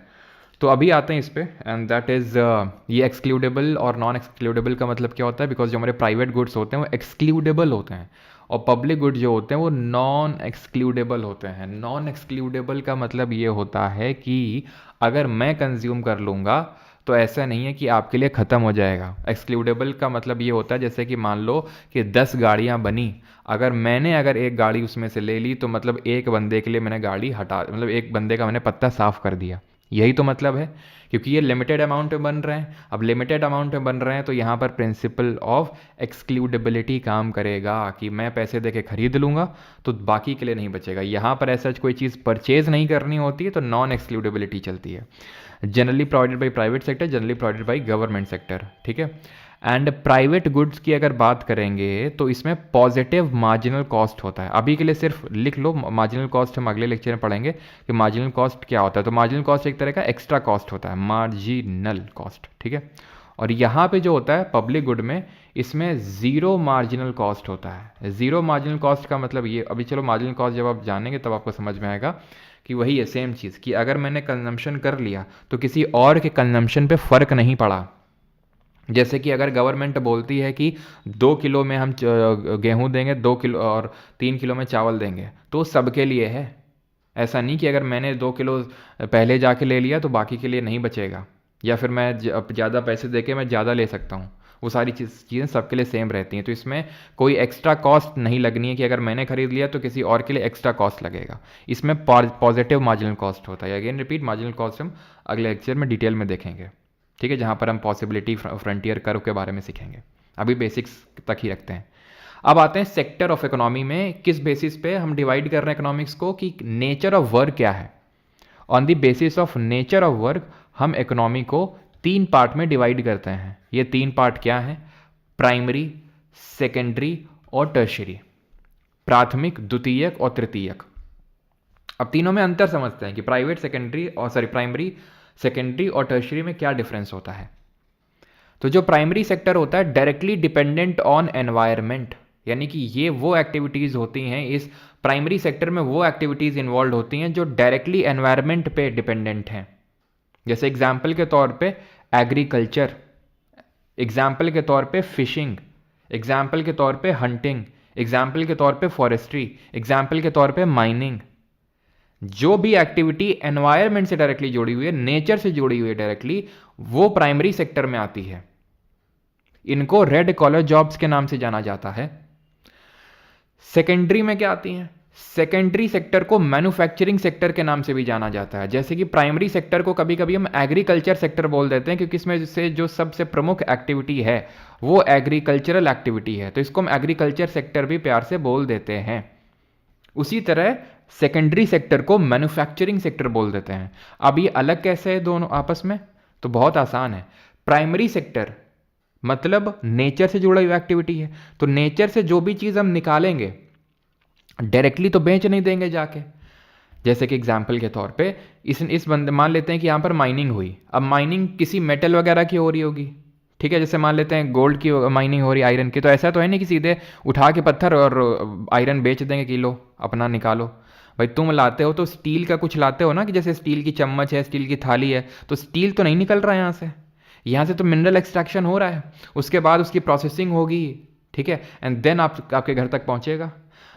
तो अभी आते हैं इस पे, एंड दैट इज़ ये एक्सक्लूडेबल और नॉन एक्सक्लूडेबल का मतलब क्या होता है। बिकॉज जो हमारे प्राइवेट गुड्स होते हैं वो एक्सक्लूडेबल होते हैं, और पब्लिक गुड्स जो होते हैं वो नॉन एक्सक्लूडेबल होते हैं। नॉन एक्सक्लूडेबल का मतलब ये होता है कि अगर मैं कंज्यूम कर लूँगा तो ऐसा नहीं है कि आपके लिए ख़त्म हो जाएगा। एक्सक्लूडेबल का मतलब ये होता है जैसे कि मान लो कि 10 गाड़ियाँ बनी, अगर एक गाड़ी उसमें से ले ली तो मतलब एक बंदे के लिए मैंने गाड़ी हटा, मतलब एक बंदे का मैंने पत्ता साफ़ कर दिया। यही तो मतलब है, क्योंकि ये लिमिटेड अमाउंट में बन रहे हैं। अब लिमिटेड अमाउंट में बन रहे हैं तो यहाँ पर प्रिंसिपल ऑफ एक्सक्लूडेबिलिटी काम करेगा कि मैं पैसे दे के खरीद लूँगा तो बाकी के लिए नहीं बचेगा। यहाँ पर ऐसा कोई चीज़ परचेज नहीं करनी होती है तो नॉन एक्सक्लूडेबिलिटी चलती है। Generally provided by private sector, generally provided by government sector, ठीक है। एंड प्राइवेट गुड्स की अगर बात करेंगे तो इसमें पॉजिटिव मार्जिनल कॉस्ट होता है। अभी के लिए सिर्फ लिख लो मार्जिनल कॉस्ट, हम अगले लेक्चर में पढ़ेंगे कि मार्जिनल कॉस्ट क्या होता है। तो मार्जिनल कॉस्ट एक तरह का एक्स्ट्रा कॉस्ट होता है, मार्जिनल कॉस्ट, ठीक है। और यहाँ पे जो होता है पब्लिक गुड में, इसमें ज़ीरो मार्जिनल कॉस्ट होता है। ज़ीरो मार्जिनल कॉस्ट का मतलब ये, अभी चलो मार्जिनल कॉस्ट जब आप जानेंगे तब आपको समझ में आएगा कि वही है सेम चीज़, कि अगर मैंने कंजम्पशन कर लिया तो किसी और के कंजम्पशन पे फ़र्क नहीं पड़ा। जैसे कि अगर गवर्नमेंट बोलती है कि 2 किलो में हम गेहूँ देंगे, 2 किलो और 3 किलो में चावल देंगे, तो सबके लिए है। ऐसा नहीं कि अगर मैंने 2 किलो पहले जाके ले लिया तो बाकी के लिए नहीं बचेगा, या फिर मैं ज़्यादा पैसे देके मैं ज़्यादा ले सकता हूँ। वो सारी चीज़ें सबके लिए सेम रहती हैं। तो इसमें कोई एक्स्ट्रा कॉस्ट नहीं लगनी है कि अगर मैंने खरीद लिया तो किसी और के लिए एक्स्ट्रा कॉस्ट लगेगा। इसमें पॉजिटिव मार्जिनल कॉस्ट होता है। अगेन रिपीट, मार्जिनल कॉस्ट हम अगले लेक्चर में डिटेल में देखेंगे, ठीक है, जहाँ पर हम पॉसिबिलिटी फ्रंटियर कर्व के बारे में सीखेंगे। अभी बेसिक्स तक ही रखते हैं। अब आते हैं सेक्टर ऑफ इकोनॉमी में, किस बेसिस पे हम डिवाइड कर रहे हैं इकोनॉमिक्स को, कि नेचर ऑफ वर्क क्या है। On the basis of nature of work हम इकोनॉमी को 3 पार्ट में डिवाइड करते हैं। ये 3 पार्ट क्या हैं? प्राइमरी, सेकेंडरी और टर्शियरी। प्राथमिक, द्वितीयक और तृतीयक। अब तीनों में अंतर समझते हैं कि प्राइमरी, सेकेंडरी और टर्शियरी में क्या डिफरेंस होता है। तो जो प्राइमरी सेक्टर होता है डायरेक्टली डिपेंडेंट ऑन एनवायरनमेंट, यानी कि ये वो एक्टिविटीज़ होती हैं, इस प्राइमरी सेक्टर में वो एक्टिविटीज़ इन्वॉल्व होती हैं जो डायरेक्टली एनवायरनमेंट पे डिपेंडेंट हैं। जैसे एग्जाम्पल के तौर पे एग्रीकल्चर, एग्जाम्पल के तौर पे फिशिंग, एग्जाम्पल के तौर पे हंटिंग, एग्जाम्पल के तौर पे फॉरेस्ट्री, एग्जाम्पल के तौर पे माइनिंग। जो भी एक्टिविटी एनवायरनमेंट से डायरेक्टली जुड़ी हुई है, नेचर से जुड़ी हुई है डायरेक्टली, वो प्राइमरी सेक्टर में आती है। इनको रेड कॉलर जॉब्स के नाम से जाना जाता है। सेकेंडरी में क्या आती हैं? सेकेंडरी सेक्टर को मैन्युफैक्चरिंग सेक्टर के नाम से भी जाना जाता है। जैसे कि प्राइमरी सेक्टर को कभी कभी हम एग्रीकल्चर सेक्टर बोल देते हैं, क्योंकि इसमें से जो सबसे प्रमुख एक्टिविटी है वो एग्रीकल्चरल एक्टिविटी है, तो इसको हम एग्रीकल्चर सेक्टर भी प्यार से बोल देते हैं। उसी तरह सेकेंडरी सेक्टर को मैन्युफैक्चरिंग सेक्टर बोल देते हैं। अब ये अलग कैसे है दोनों आपस में? तो बहुत आसान है। प्राइमरी सेक्टर मतलब नेचर से जुड़ी हुई एक्टिविटी है, तो नेचर से जो भी चीज़ हम निकालेंगे डायरेक्टली तो बेच नहीं देंगे जाके। जैसे कि एग्जाम्पल के तौर पे इस बंदे मान लेते हैं कि यहाँ पर माइनिंग हुई। अब माइनिंग किसी मेटल वगैरह की हो रही होगी, ठीक है। जैसे मान लेते हैं गोल्ड की माइनिंग हो रही, आयरन की, तो ऐसा तो है नहीं कि सीधे उठा के पत्थर और आयरन बेच देंगे कि लो अपना निकालो। भाई तुम लाते हो तो स्टील का कुछ लाते हो ना, कि जैसे स्टील की चम्मच है, स्टील की थाली है, तो स्टील तो नहीं निकल रहा है यहाँ से तो मिनरल एक्सट्रैक्शन हो रहा है, उसके बाद उसकी प्रोसेसिंग होगी, ठीक है, एंड देन आपके घर तक पहुँचेगा।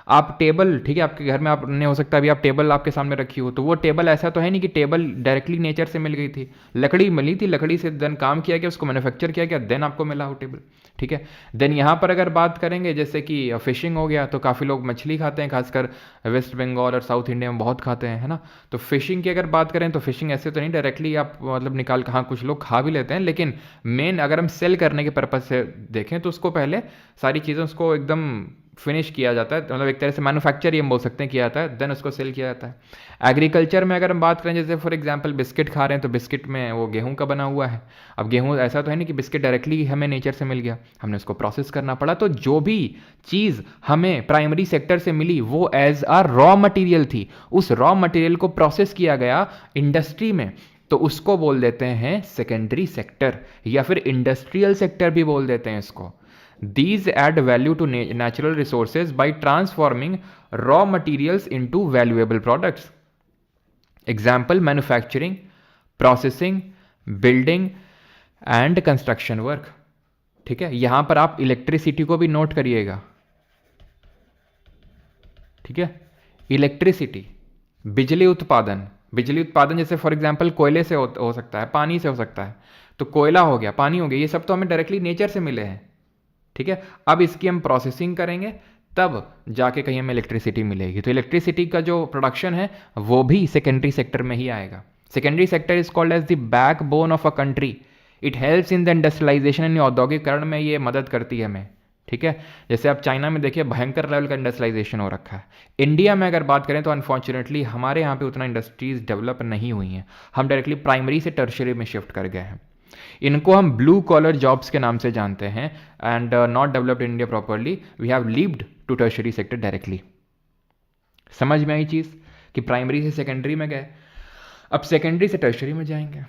आप टेबल, ठीक है, आपके घर में आपने हो सकता है अभी आप टेबल आपके सामने रखी हो, तो वो टेबल ऐसा तो है नहीं कि टेबल डायरेक्टली नेचर से मिल गई थी, लकड़ी मिली थी, लकड़ी से देन काम किया गया, उसको मैन्युफैक्चर किया गया, देन आपको मिला वो टेबल, ठीक है। देन यहाँ पर अगर बात करेंगे जैसे कि फिशिंग हो गया, तो काफ़ी लोग मछली खाते हैं, खासकर वेस्ट बंगाल और साउथ इंडिया में बहुत खाते हैं, है ना। तो फिशिंग की अगर बात करें तो फिशिंग ऐसे तो नहीं डायरेक्टली आप मतलब निकाल, हाँ कुछ लोग खा भी लेते हैं, लेकिन मेन अगर हम सेल करने के पर्पज़ से देखें तो उसको पहले सारी चीज़ें उसको एकदम फिनिश किया जाता है, मतलब एक तरह से मैन्युफैक्चर ही हम बोल सकते हैं किया जाता है, देन उसको सेल किया जाता है। एग्रीकल्चर में अगर हम बात करें, जैसे फॉर एग्जांपल बिस्किट खा रहे हैं, तो बिस्किट में वो गेहूं का बना हुआ है। अब गेहूं ऐसा तो है नहीं कि बिस्किट डायरेक्टली हमें नेचर से मिल गया, हमने उसको प्रोसेस करना पड़ा। तो जो भी चीज़ हमें प्राइमरी सेक्टर से मिली वो एज आ रॉ मटीरियल थी, उस रॉ मटीरियल को प्रोसेस किया गया इंडस्ट्री में, तो उसको बोल देते हैं सेकेंडरी सेक्टर, या फिर इंडस्ट्रियल सेक्टर भी बोल देते हैं इसको। These add value to natural resources by transforming raw materials into valuable products. Example: manufacturing, processing, building and construction work. ठीक है, यहां पर आप इलेक्ट्रिसिटी को भी नोट करिएगा, ठीक है। इलेक्ट्रिसिटी, बिजली उत्पादन, बिजली उत्पादन जैसे फॉर एग्जांपल कोयले से हो सकता है, पानी से हो सकता है, तो कोयला हो गया, पानी हो गया, ये सब तो हमें डायरेक्टली नेचर से मिले हैं, ठीक है। अब इसकी हम प्रोसेसिंग करेंगे तब जाके कहीं हमें इलेक्ट्रिसिटी मिलेगी, तो इलेक्ट्रिसिटी का जो प्रोडक्शन है वो भी सेकेंडरी सेक्टर में ही आएगा। Secondary sector is called as the backbone of a country, it helps in the industrialisation, यानी औद्योगिकरण में ये मदद करती है हमें, ठीक है। जैसे आप चाइना में देखिए भयंकर लेवल का इंडस्ट्रियलाइजेशन हो रखा है। इंडिया में अगर बात करें तो अनफॉर्चुनेटली हमारे यहाँ पे उतना इंडस्ट्रीज डेवलप नहीं हुई हैं, हम डायरेक्टली प्राइमरी से टर्शरी में शिफ्ट कर गए हैं। इनको हम ब्लू कॉलर जॉब्स के नाम से जानते हैं, and not developed in India properly, we have leaved to tertiary sector directly. समझ में आई चीज़ कि प्राइमरी से सेकेंडरी में गए, अब सेकेंडरी से टर्शरी में जाएंगे।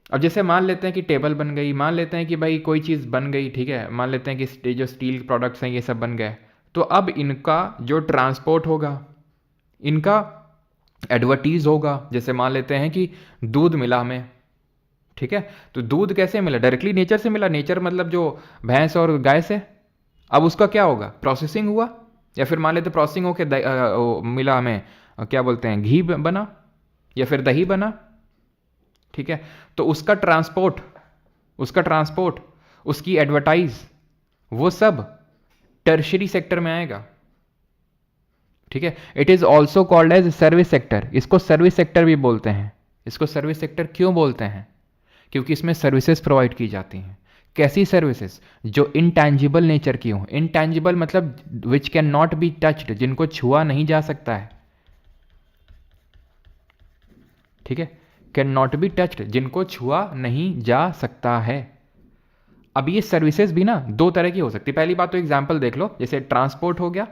अब जैसे मान लेते हैं कि टेबल बन गई, मान लेते हैं कि भाई कोई चीज़ बन गई, ठीक है, मान लेते हैं कि जो स्टील प्रोडक्ट्स हैं ये सब बन गए, तो अब इनका जो ट्रांसपोर्ट होगा, इनका एडवर्टीज होगा। जैसे मान लेते हैं कि दूध मिला हमें, ठीक है, तो दूध कैसे मिला, डायरेक्टली नेचर से मिला, नेचर मतलब जो भैंस और गाय से। अब उसका क्या होगा, प्रोसेसिंग हुआ, या फिर मान लेते प्रोसेसिंग होके मिला हमें, क्या बोलते हैं, घी बना या फिर दही बना, ठीक है। तो उसका ट्रांसपोर्ट, उसकी एडवर्टाइज, वो सब टर्शरी सेक्टर में आएगा, ठीक है। It is also called as service sector, इसको सर्विस सेक्टर भी बोलते हैं। इसको सर्विस सेक्टर क्यों बोलते हैं, क्योंकि इसमें सर्विसेज प्रोवाइड की जाती हैं। कैसी सर्विसेज, जो इनटैंजिबल नेचर की हो। इनटैंजिबल मतलब which can not be touched, जिनको छुआ नहीं जा सकता है, ठीक है, कैन नॉट बी टच्ड, जिनको छुआ नहीं जा सकता है। अब ये सर्विसेज भी ना दो तरह की हो सकती है। पहली बात तो एग्जांपल देख लो, जैसे ट्रांसपोर्ट हो गया,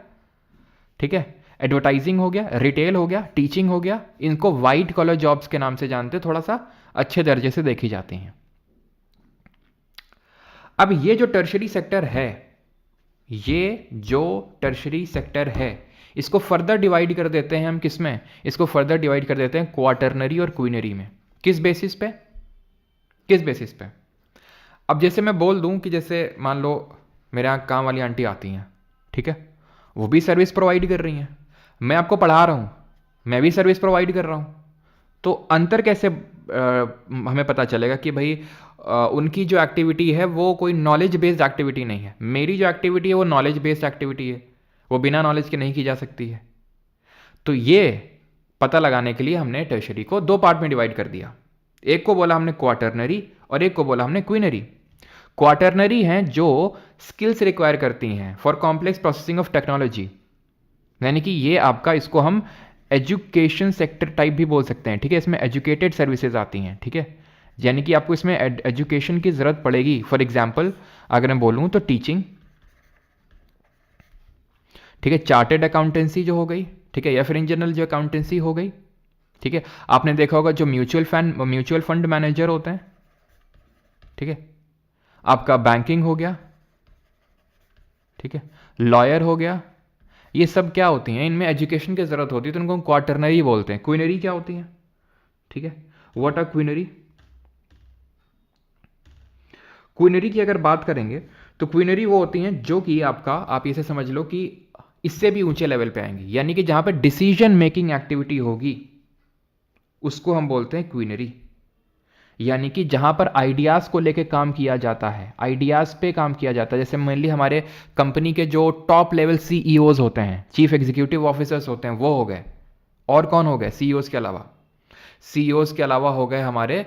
ठीक है, एडवर्टाइजिंग हो गया, रिटेल हो गया, टीचिंग हो गया, इनको वाइट कॉलर जॉब्स के नाम से जानते, थोड़ा सा अच्छे दर्जे से देखी जाती हैं। अब ये जो टर्शरी सेक्टर है, इसको फर्दर डिवाइड कर देते हैं हम किस में, इसको फर्दर डिवाइड कर देते हैं क्वार्टरनरी और क्वीनरी में। किस बेसिस पे, अब जैसे मैं बोल दूं कि जैसे मान लो मेरे यहाँ काम वाली आंटी आती हैं, ठीक है, वो भी सर्विस प्रोवाइड कर रही हैं, मैं आपको पढ़ा रहा हूं, मैं भी सर्विस प्रोवाइड कर रहा हूं, तो अंतर कैसे हमें पता चलेगा कि भाई उनकी जो एक्टिविटी है वो कोई नॉलेज बेस्ड एक्टिविटी नहीं है, मेरी जो एक्टिविटी है वो नॉलेज बेस्ड एक्टिविटी है, वो बिना नॉलेज के नहीं की जा सकती है। तो ये पता लगाने के लिए हमने टर्शरी को दो पार्ट में डिवाइड कर दिया, एक को बोला हमने क्वार्टरनरी और एक को बोला हमने क्वीनरी। क्वार्टरनरी हैं जो स्किल्स रिक्वायर करती हैं for complex processing of technology, यानी कि ये आपका, इसको हम एजुकेशन सेक्टर टाइप भी बोल सकते हैं, ठीक है, इसमें एजुकेटेड सर्विसेज आती हैं, ठीक है, यानी कि आपको इसमें एजुकेशन की ज़रूरत पड़ेगी। फॉर एग्जांपल अगर मैं बोलूँ तो टीचिंग, ठीक है, चार्टेड अकाउंटेंसी जो हो गई, ठीक है, या फिर इन जनरल जो अकाउंटेंसी हो गई, ठीक है। आपने देखा होगा जो म्यूचुअल फंड मैनेजर होते हैं, ठीक है, आपका बैंकिंग हो गया, ठीक है, लॉयर हो गया, ये सब क्या होती हैं, इनमें एजुकेशन की जरूरत होती है, तो उनको क्वार्टरनरी बोलते हैं। क्वीनरी क्या होती है, ठीक है, व्हाट आर क्वीनरी। क्वीनरी की अगर बात करेंगे तो क्वीनरी वो होती हैं जो कि आपका, आप इसे समझ लो कि इससे भी ऊंचे लेवल पे आएंगी, यानी कि जहां पर डिसीजन मेकिंग एक्टिविटी होगी उसको हम बोलते हैं क्वीनरी। यानी कि जहां पर आइडियाज को लेके काम किया जाता है, आइडियाज पे काम किया जाता है। जैसे मेनली हमारे कंपनी के जो टॉप लेवल सीईओज होते हैं, चीफ एग्जीक्यूटिव ऑफिसर्स होते हैं, वो हो गए। और कौन हो गए सीईओज के अलावा? सीईओज के अलावा हो गए हमारे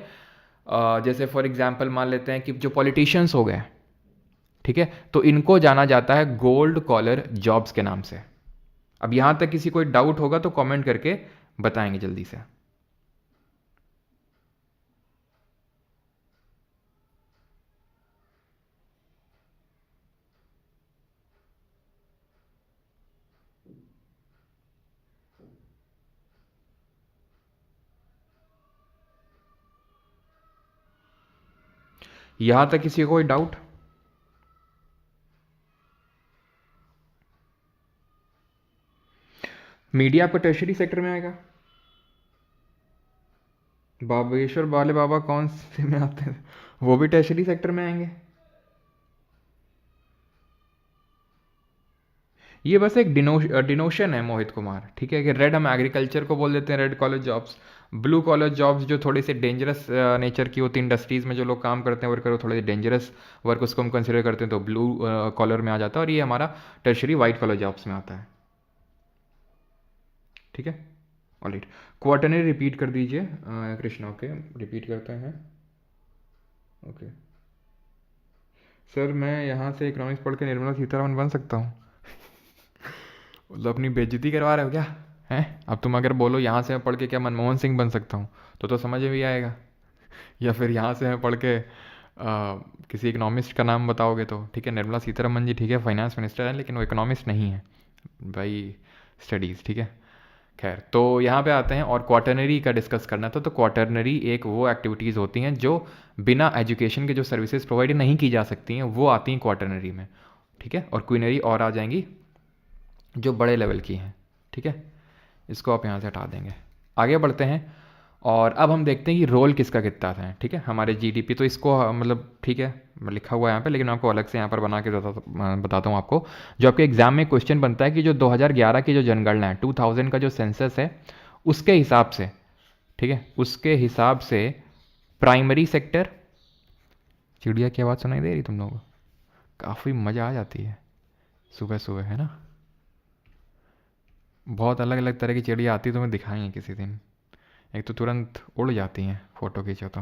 जैसे फॉर एग्जांपल मान लेते हैं कि जो पॉलिटिशियंस हो गए, ठीक है, तो इनको जाना जाता है गोल्ड कॉलर जॉब्स के नाम से। अब यहां तक किसी कोई डाउट होगा तो कमेंट करके बताएंगे जल्दी से। यहां तक किसी को कोई डाउट? मीडिया आपका टर्शरी सेक्टर में आएगा। बाबेश्वर वाले बाबा कौन से में आते हैं? वो भी टर्शरी सेक्टर में आएंगे। ये बस एक डिनोशन है मोहित कुमार, ठीक है, कि रेड हम एग्रीकल्चर को बोल देते हैं red collar jobs. Blue collar jobs जो थोड़ी सी डेंजरस नेचर की होती है, इंडस्ट्रीज में जो लोग काम करते हैं वर्कर, थोड़े डेंजरस वर्क उसको हम कंसिडर करते हैं, तो ब्लू कॉलर में आ जाता है। और ये हमारा टर्शरी वाइट कॉलर जॉब्स में आता है, ठीक है। ऑलराइट, क्वार्टरनरी रिपीट कर दीजिए कृष्णा। ओके, रिपीट करते हैं। ओके सर, मैं यहाँ से इकोनॉमिक्स पढ़ के निर्मला सीतारमन बन सकता हूँ? मतलब अपनी बेइज्जती करवा रहे हो क्या? हैं, अब तुम अगर बोलो यहाँ से मैं पढ़ के क्या मनमोहन सिंह बन सकता हूँ तो समझ में भी आएगा। या फिर यहाँ से मैं पढ़ के किसी इकोनॉमिस्ट का नाम बताओगे तो ठीक है, निर्मला सीतारमन जी ठीक है फाइनेंस मिनिस्टर है, लेकिन वो इकोनॉमिस्ट नहीं है भाई, स्टडीज़, ठीक है। खैर, तो यहाँ पे आते हैं और क्वार्टरनरी का डिस्कस करना था। तो क्वार्टरनरी एक वो एक्टिविटीज़ होती हैं जो बिना एजुकेशन के जो सर्विसेज प्रोवाइड नहीं की जा सकती हैं, वो आती हैं क्वार्टरनरी में, ठीक है। और क्वीनरी और आ जाएंगी जो बड़े लेवल की हैं, ठीक है। इसको आप यहाँ से हटा देंगे। आगे बढ़ते हैं और अब हम देखते हैं कि रोल किसका कितना है, ठीक है, हमारे जीडीपी। तो इसको मतलब ठीक है लिखा हुआ है यहाँ पे, लेकिन आपको अलग से यहाँ पर बना के बताता हूँ आपको। जो आपके एग्जाम में क्वेश्चन बनता है कि जो 2011 की जो जनगणना है, 2000 का जो सेंसस है, उसके हिसाब से, ठीक है, उसके हिसाब से प्राइमरी सेक्टर, चिड़िया की आवाज़ सुनाई दे रही तुम लोगों को? काफ़ी मज़ा आ जाती है सुबह सुबह, है ना। बहुत अलग अलग तरह की चिड़िया आती है, तुम्हें दिखाएंगे किसी दिन। एक तो तुरंत उड़ जाती हैं फ़ोटो खींचो तो,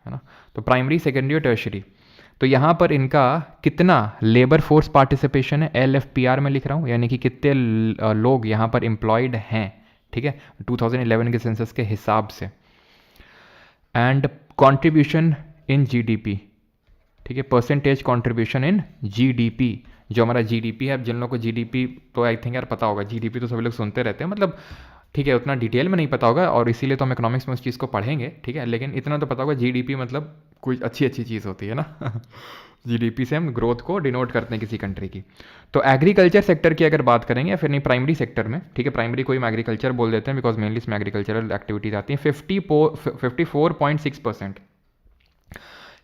है ना। तो प्राइमरी, सेकेंडरी और टर्शरी, तो यहाँ पर इनका कितना लेबर फोर्स पार्टिसिपेशन है, LFPR में लिख रहा हूँ, यानी कि कितने लोग यहाँ पर एम्प्लॉयड हैं, ठीक है, 2011 के सेंसस के हिसाब से। एंड कंट्रीब्यूशन इन जीडीपी, ठीक है, परसेंटेज कंट्रीब्यूशन इन जीडीपी, जो हमारा जीडीपी है। अब जिन लोगों को जीडीपी तो आई थिंक यार पता होगा, जीडीपी तो सभी लोग सुनते रहते हैं, मतलब ठीक है, उतना डिटेल में नहीं पता होगा और इसीलिए तो हम इकोनॉमिक्स में उस चीज़ को पढ़ेंगे, ठीक है, लेकिन इतना तो पता होगा जीडीपी मतलब कोई अच्छी चीज़ होती है ना। जीडीपी से हम ग्रोथ को डिनोट करते हैं किसी कंट्री की। तो एग्रीकल्चर सेक्टर की अगर बात करेंगे या फिर नहीं प्राइमरी सेक्टर में, ठीक है, प्राइमरी को हम एग्रीकल्चर बोल देते हैं बिकॉज मेनली इसमें एग्रीकल्चरल एक्टिविटीज आती हैं, 54.6%,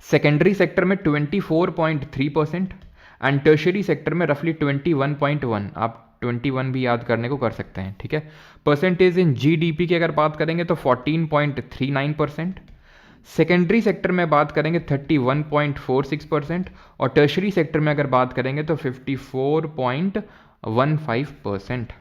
सेकेंडरी सेक्टर में 24.3% एंड टर्शरी सेक्टर में रफली 21.1। आप 21 भी याद करने को कर सकते हैं, ठीक है। परसेंटेज इन जीडीपी की अगर बात करेंगे तो 14.39%, सेकेंडरी सेक्टर में बात करेंगे 31.46% और टर्शरी सेक्टर में अगर बात करेंगे तो 54.15%।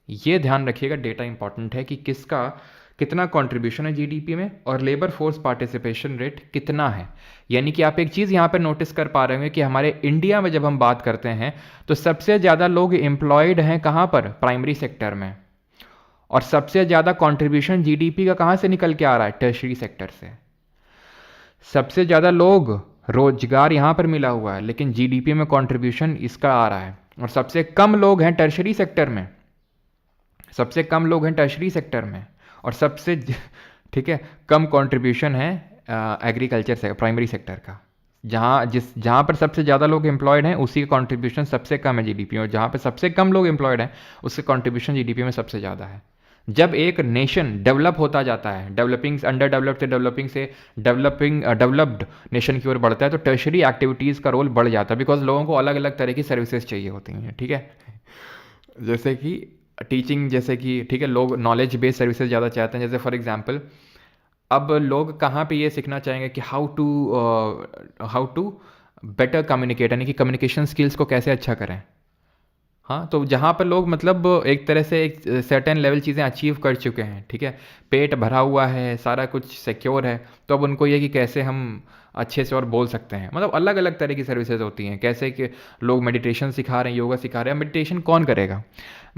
ये ध्यान रखिएगा, डेटा इंपॉर्टेंट है कि किसका कितना कंट्रीब्यूशन है जीडीपी में और लेबर फोर्स पार्टिसिपेशन रेट कितना है। यानी कि आप एक चीज़ यहाँ पर नोटिस कर पा रहे होंगे कि हमारे इंडिया में जब हम बात करते हैं तो सबसे ज़्यादा लोग एम्प्लॉयड हैं कहाँ पर, प्राइमरी सेक्टर में, और सबसे ज़्यादा कंट्रीब्यूशन जीडीपी का कहाँ से निकल के आ रहा है, टर्शरी सेक्टर से। सबसे ज़्यादा लोग रोजगार यहाँ पर मिला हुआ है लेकिन जीडीपी में कंट्रीब्यूशन इसका आ रहा है, और सबसे कम लोग हैं टर्शरी सेक्टर में, सबसे कम लोग हैं टर्शरी सेक्टर में, और सबसे ठीक है कम कंट्रीब्यूशन है एग्रीकल्चर से प्राइमरी सेक्टर का। जहाँ पर सबसे ज़्यादा लोग एम्प्लॉयड हैं उसी का कंट्रीब्यूशन सबसे कम है जीडीपी में, और जहाँ पर सबसे कम लोग एम्प्लॉयड हैं उसका कंट्रीब्यूशन जीडीपी में सबसे ज़्यादा है। जब एक नेशन डेवलप होता जाता है, डेवलपिंग अंडर डेवलप्ड से डेवलप्ड नेशन की ओर बढ़ता है, तो टर्शरी एक्टिविटीज़ का रोल बढ़ जाता है बिकॉज लोगों को अलग अलग तरह की सर्विसेज चाहिए होती हैं, ठीक है। जैसे कि टीचिंग, जैसे कि ठीक है, लोग नॉलेज बेस्ड सर्विसेज ज़्यादा चाहते हैं। जैसे फॉर एग्जांपल अब लोग कहाँ पे ये सीखना चाहेंगे कि हाउ टू बेटर कम्युनिकेट, यानी कि कम्युनिकेशन स्किल्स को कैसे अच्छा करें। हाँ, तो जहाँ पर लोग मतलब एक तरह से एक सर्टेन लेवल चीज़ें अचीव कर चुके हैं, ठीक है, पेट भरा हुआ है, सारा कुछ सिक्योर है, तो अब उनको ये कि कैसे हम अच्छे से और बोल सकते हैं। मतलब अलग अलग तरह की सर्विसेज होती हैं, कैसे कि लोग मेडिटेशन सिखा रहे हैं, योगा सिखा रहे हैं। मेडिटेशन कौन करेगा?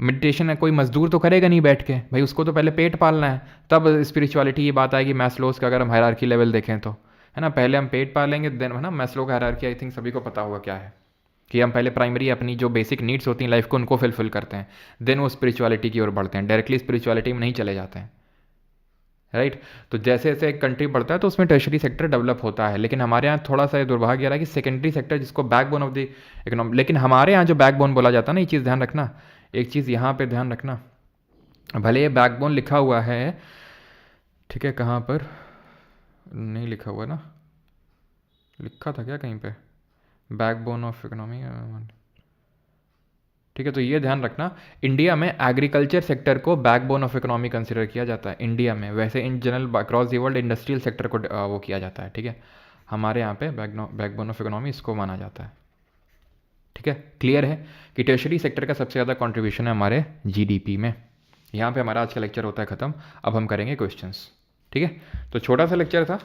मेडिटेशन है कोई मजदूर तो करेगा नहीं बैठ के, भाई उसको तो पहले पेट पालना है। तब स्पिरिचुअलिटी की बात आएगी। मैस्लोस का अगर हम हायरार्की लेवल देखें तो, है ना, पहले हम पेट पालेंगे देन, है ना, मैस्लो का हायरार्की आई थिंक सभी को पता होगा क्या है, कि हम पहले प्राइमरी अपनी जो बेसिक नीड्स होती हैं लाइफ को, उनको फिलफिल करते हैं, देन वो स्पिरिचुअलिटी की ओर बढ़ते हैं। डायरेक्टली स्पिरिचुअलिटी में नहीं चले जाते हैं, राइट। तो जैसे जैसे एक कंट्री बढ़ता है तो उसमें टर्शरी सेक्टर डेवलप होता है, लेकिन हमारे यहाँ थोड़ा सा दुर्भाग्य रहा है कि सेकेंडरी सेक्टर, जिसको बैकबोन ऑफ द इकोनॉमी, लेकिन हमारे यहाँ जो बैकबोन बोला जाता है ना, ये चीज़ ध्यान रखना, एक चीज़ यहाँ पे ध्यान रखना, भले ये बैकबोन लिखा हुआ है, ठीक है, कहाँ पर नहीं लिखा हुआ ना, लिखा था क्या कहीं पे, बैकबोन ऑफ इकोनॉमी, ठीक है। तो ये ध्यान रखना, इंडिया में एग्रीकल्चर सेक्टर को बैकबोन ऑफ इकोनॉमी कंसिडर किया जाता है इंडिया में। वैसे in general across the world industrial sector को वो किया जाता है, ठीक है। हमारे यहाँ पे बैकबोन ऑफ इकोनॉमी इसको माना जाता है, ठीक है। क्लियर है कि टर्शरी सेक्टर का सबसे ज़्यादा कंट्रीब्यूशन है हमारे जीडीपी में। यहाँ पे हमारा आज का लेक्चर होता है ख़त्म। अब हम करेंगे क्वेश्चंस, ठीक है। तो छोटा सा लेक्चर था,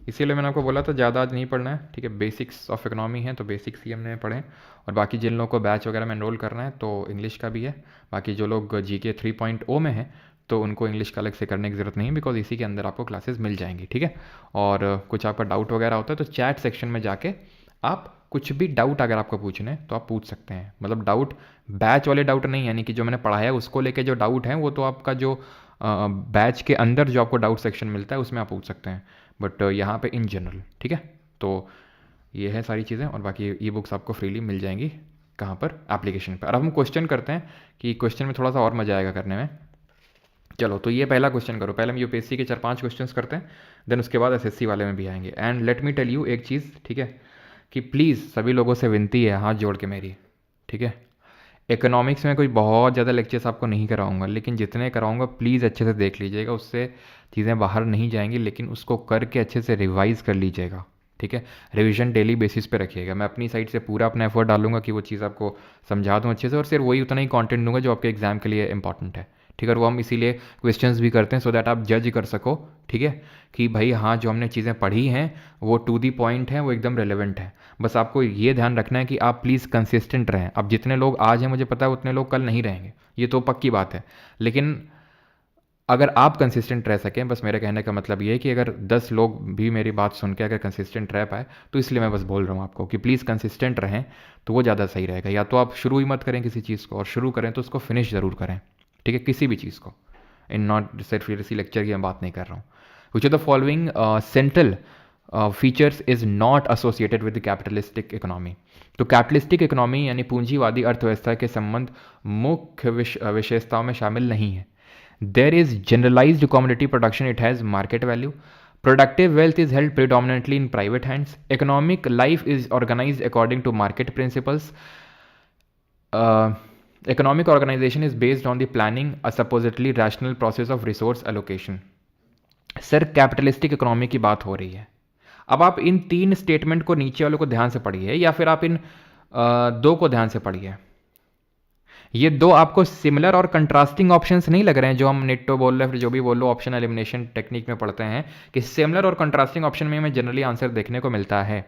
इसीलिए मैंने आपको बोला था ज़्यादा आज नहीं पढ़ना है, ठीक है। बेसिक्स ऑफ इकोनॉमी है तो बेसिक्स ही हमने पढ़े, और बाकी जिन लोगों को बैच वगैरह में एनरोल करना है तो इंग्लिश का भी है। बाकी जो लोग जीके 3.0 में हैं तो उनको इंग्लिश का अलग से करने की ज़रूरत नहीं है, बिकॉज इसी के अंदर आपको क्लासेस मिल जाएंगी, ठीक है। और कुछ आपका डाउट वगैरह होता है तो चैट सेक्शन में जाके आप कुछ भी डाउट अगर आपको पूछने हैं तो आप पूछ सकते हैं। मतलब डाउट बैच वाले डाउट नहीं, यानी कि जो मैंने पढ़ाया है उसको लेके जो डाउट है वो तो आपका जो बैच के अंदर जो आपको डाउट सेक्शन मिलता है उसमें आप पूछ सकते हैं, बट यहाँ पे इन जनरल, ठीक है। तो ये है सारी चीज़ें, और बाकी ई बुक्स आपको फ्रीली मिल जाएंगी कहाँ पर, एप्लीकेशन पर। अब हम क्वेश्चन करते हैं कि क्वेश्चन में थोड़ा सा और मज़ा आएगा करने में। चलो, तो ये पहला क्वेश्चन करो। पहले हम यूपीएससी के 4-5 क्वेश्चंस करते हैं, देन उसके बाद एसएससी वाले में भी आएंगे। And let me tell you एक चीज़, ठीक है, कि प्लीज़ सभी लोगों से विनती है हाथ जोड़ के मेरी, ठीक है। इकोनॉमिक्स में कोई बहुत ज़्यादा लेक्चर्स आपको नहीं कराऊंगा, लेकिन जितने कराऊंगा प्लीज़ अच्छे से देख लीजिएगा, उससे चीज़ें बाहर नहीं जाएंगी, लेकिन उसको करके अच्छे से रिवाइज़ कर लीजिएगा, ठीक है। रिवीजन डेली बेसिस पे रखिएगा। मैं अपनी साइड से पूरा अपना एफर्ट डालूंगा कि वो चीज़ आपको समझा दूँ अच्छे से, और सिर्फ वही उतना ही कंटेंट दूंगा जो आपके एग्जाम के लिए इंपॉर्टेंट है, ठीक है। और वो हम इसीलिए क्वेश्चंस भी करते हैं सो दैट आप जज कर सको, ठीक है, कि भाई हाँ जो हमने चीज़ें पढ़ी हैं वो टू दी पॉइंट है, वो एकदम रेलेवेंट है। बस आपको ये ध्यान रखना है कि आप प्लीज़ कंसिस्टेंट रहें। अब जितने लोग आज हैं मुझे पता है उतने लोग कल नहीं रहेंगे, ये तो पक्की बात है, लेकिन अगर आप कंसिस्टेंट रह सकें, बस मेरे कहने का मतलब ये है कि अगर 10 लोग भी मेरी बात सुन के अगर कंसिस्टेंट रह पाए, तो इसलिए मैं बस बोल रहा हूँ आपको कि प्लीज़ कंसिस्टेंट रहें, तो वो ज़्यादा सही रहेगा। या तो आप शुरू ही मत करें किसी चीज़ को, और शुरू करें तो उसको फिनिश ज़रूर करें, ठीक है, किसी भी चीज़ को। इन नॉट सिर्फ इसी लेक्चर की मैं बात नहीं कर रहा हूँ। Which are the following central features is not associated with the capitalistic economy. तो कैपिटलिस्टिक इकोनॉमी यानी पूंजीवादी अर्थव्यवस्था के संबंध मुख्य विशेषताओं में शामिल नहीं है। There is generalized commodity production, it has market value. Productive wealth is held predominantly in private hands. Economic life is organized according to market principles. Uh, Economic organization is based on the planning, a supposedly rational process of resource allocation. Sir capitalistic economy की बात हो रही है। अब आप इन 3 statement को नीचे वालों को ध्यान से पढ़िए, या फिर आप इन 2 को ध्यान से पढ़िए। ये 2 आपको सिमिलर और कंट्रास्टिंग ऑप्शंस नहीं लग रहे हैं, जो हम नेटो बोल रहे हैं, फिर जो भी बोल लो ऑप्शन एलिमिनेशन टेक्निक में पढ़ते हैं, कि सिमिलर और कंट्रास्टिंग ऑप्शन में हमें जनरली आंसर देखने को मिलता है।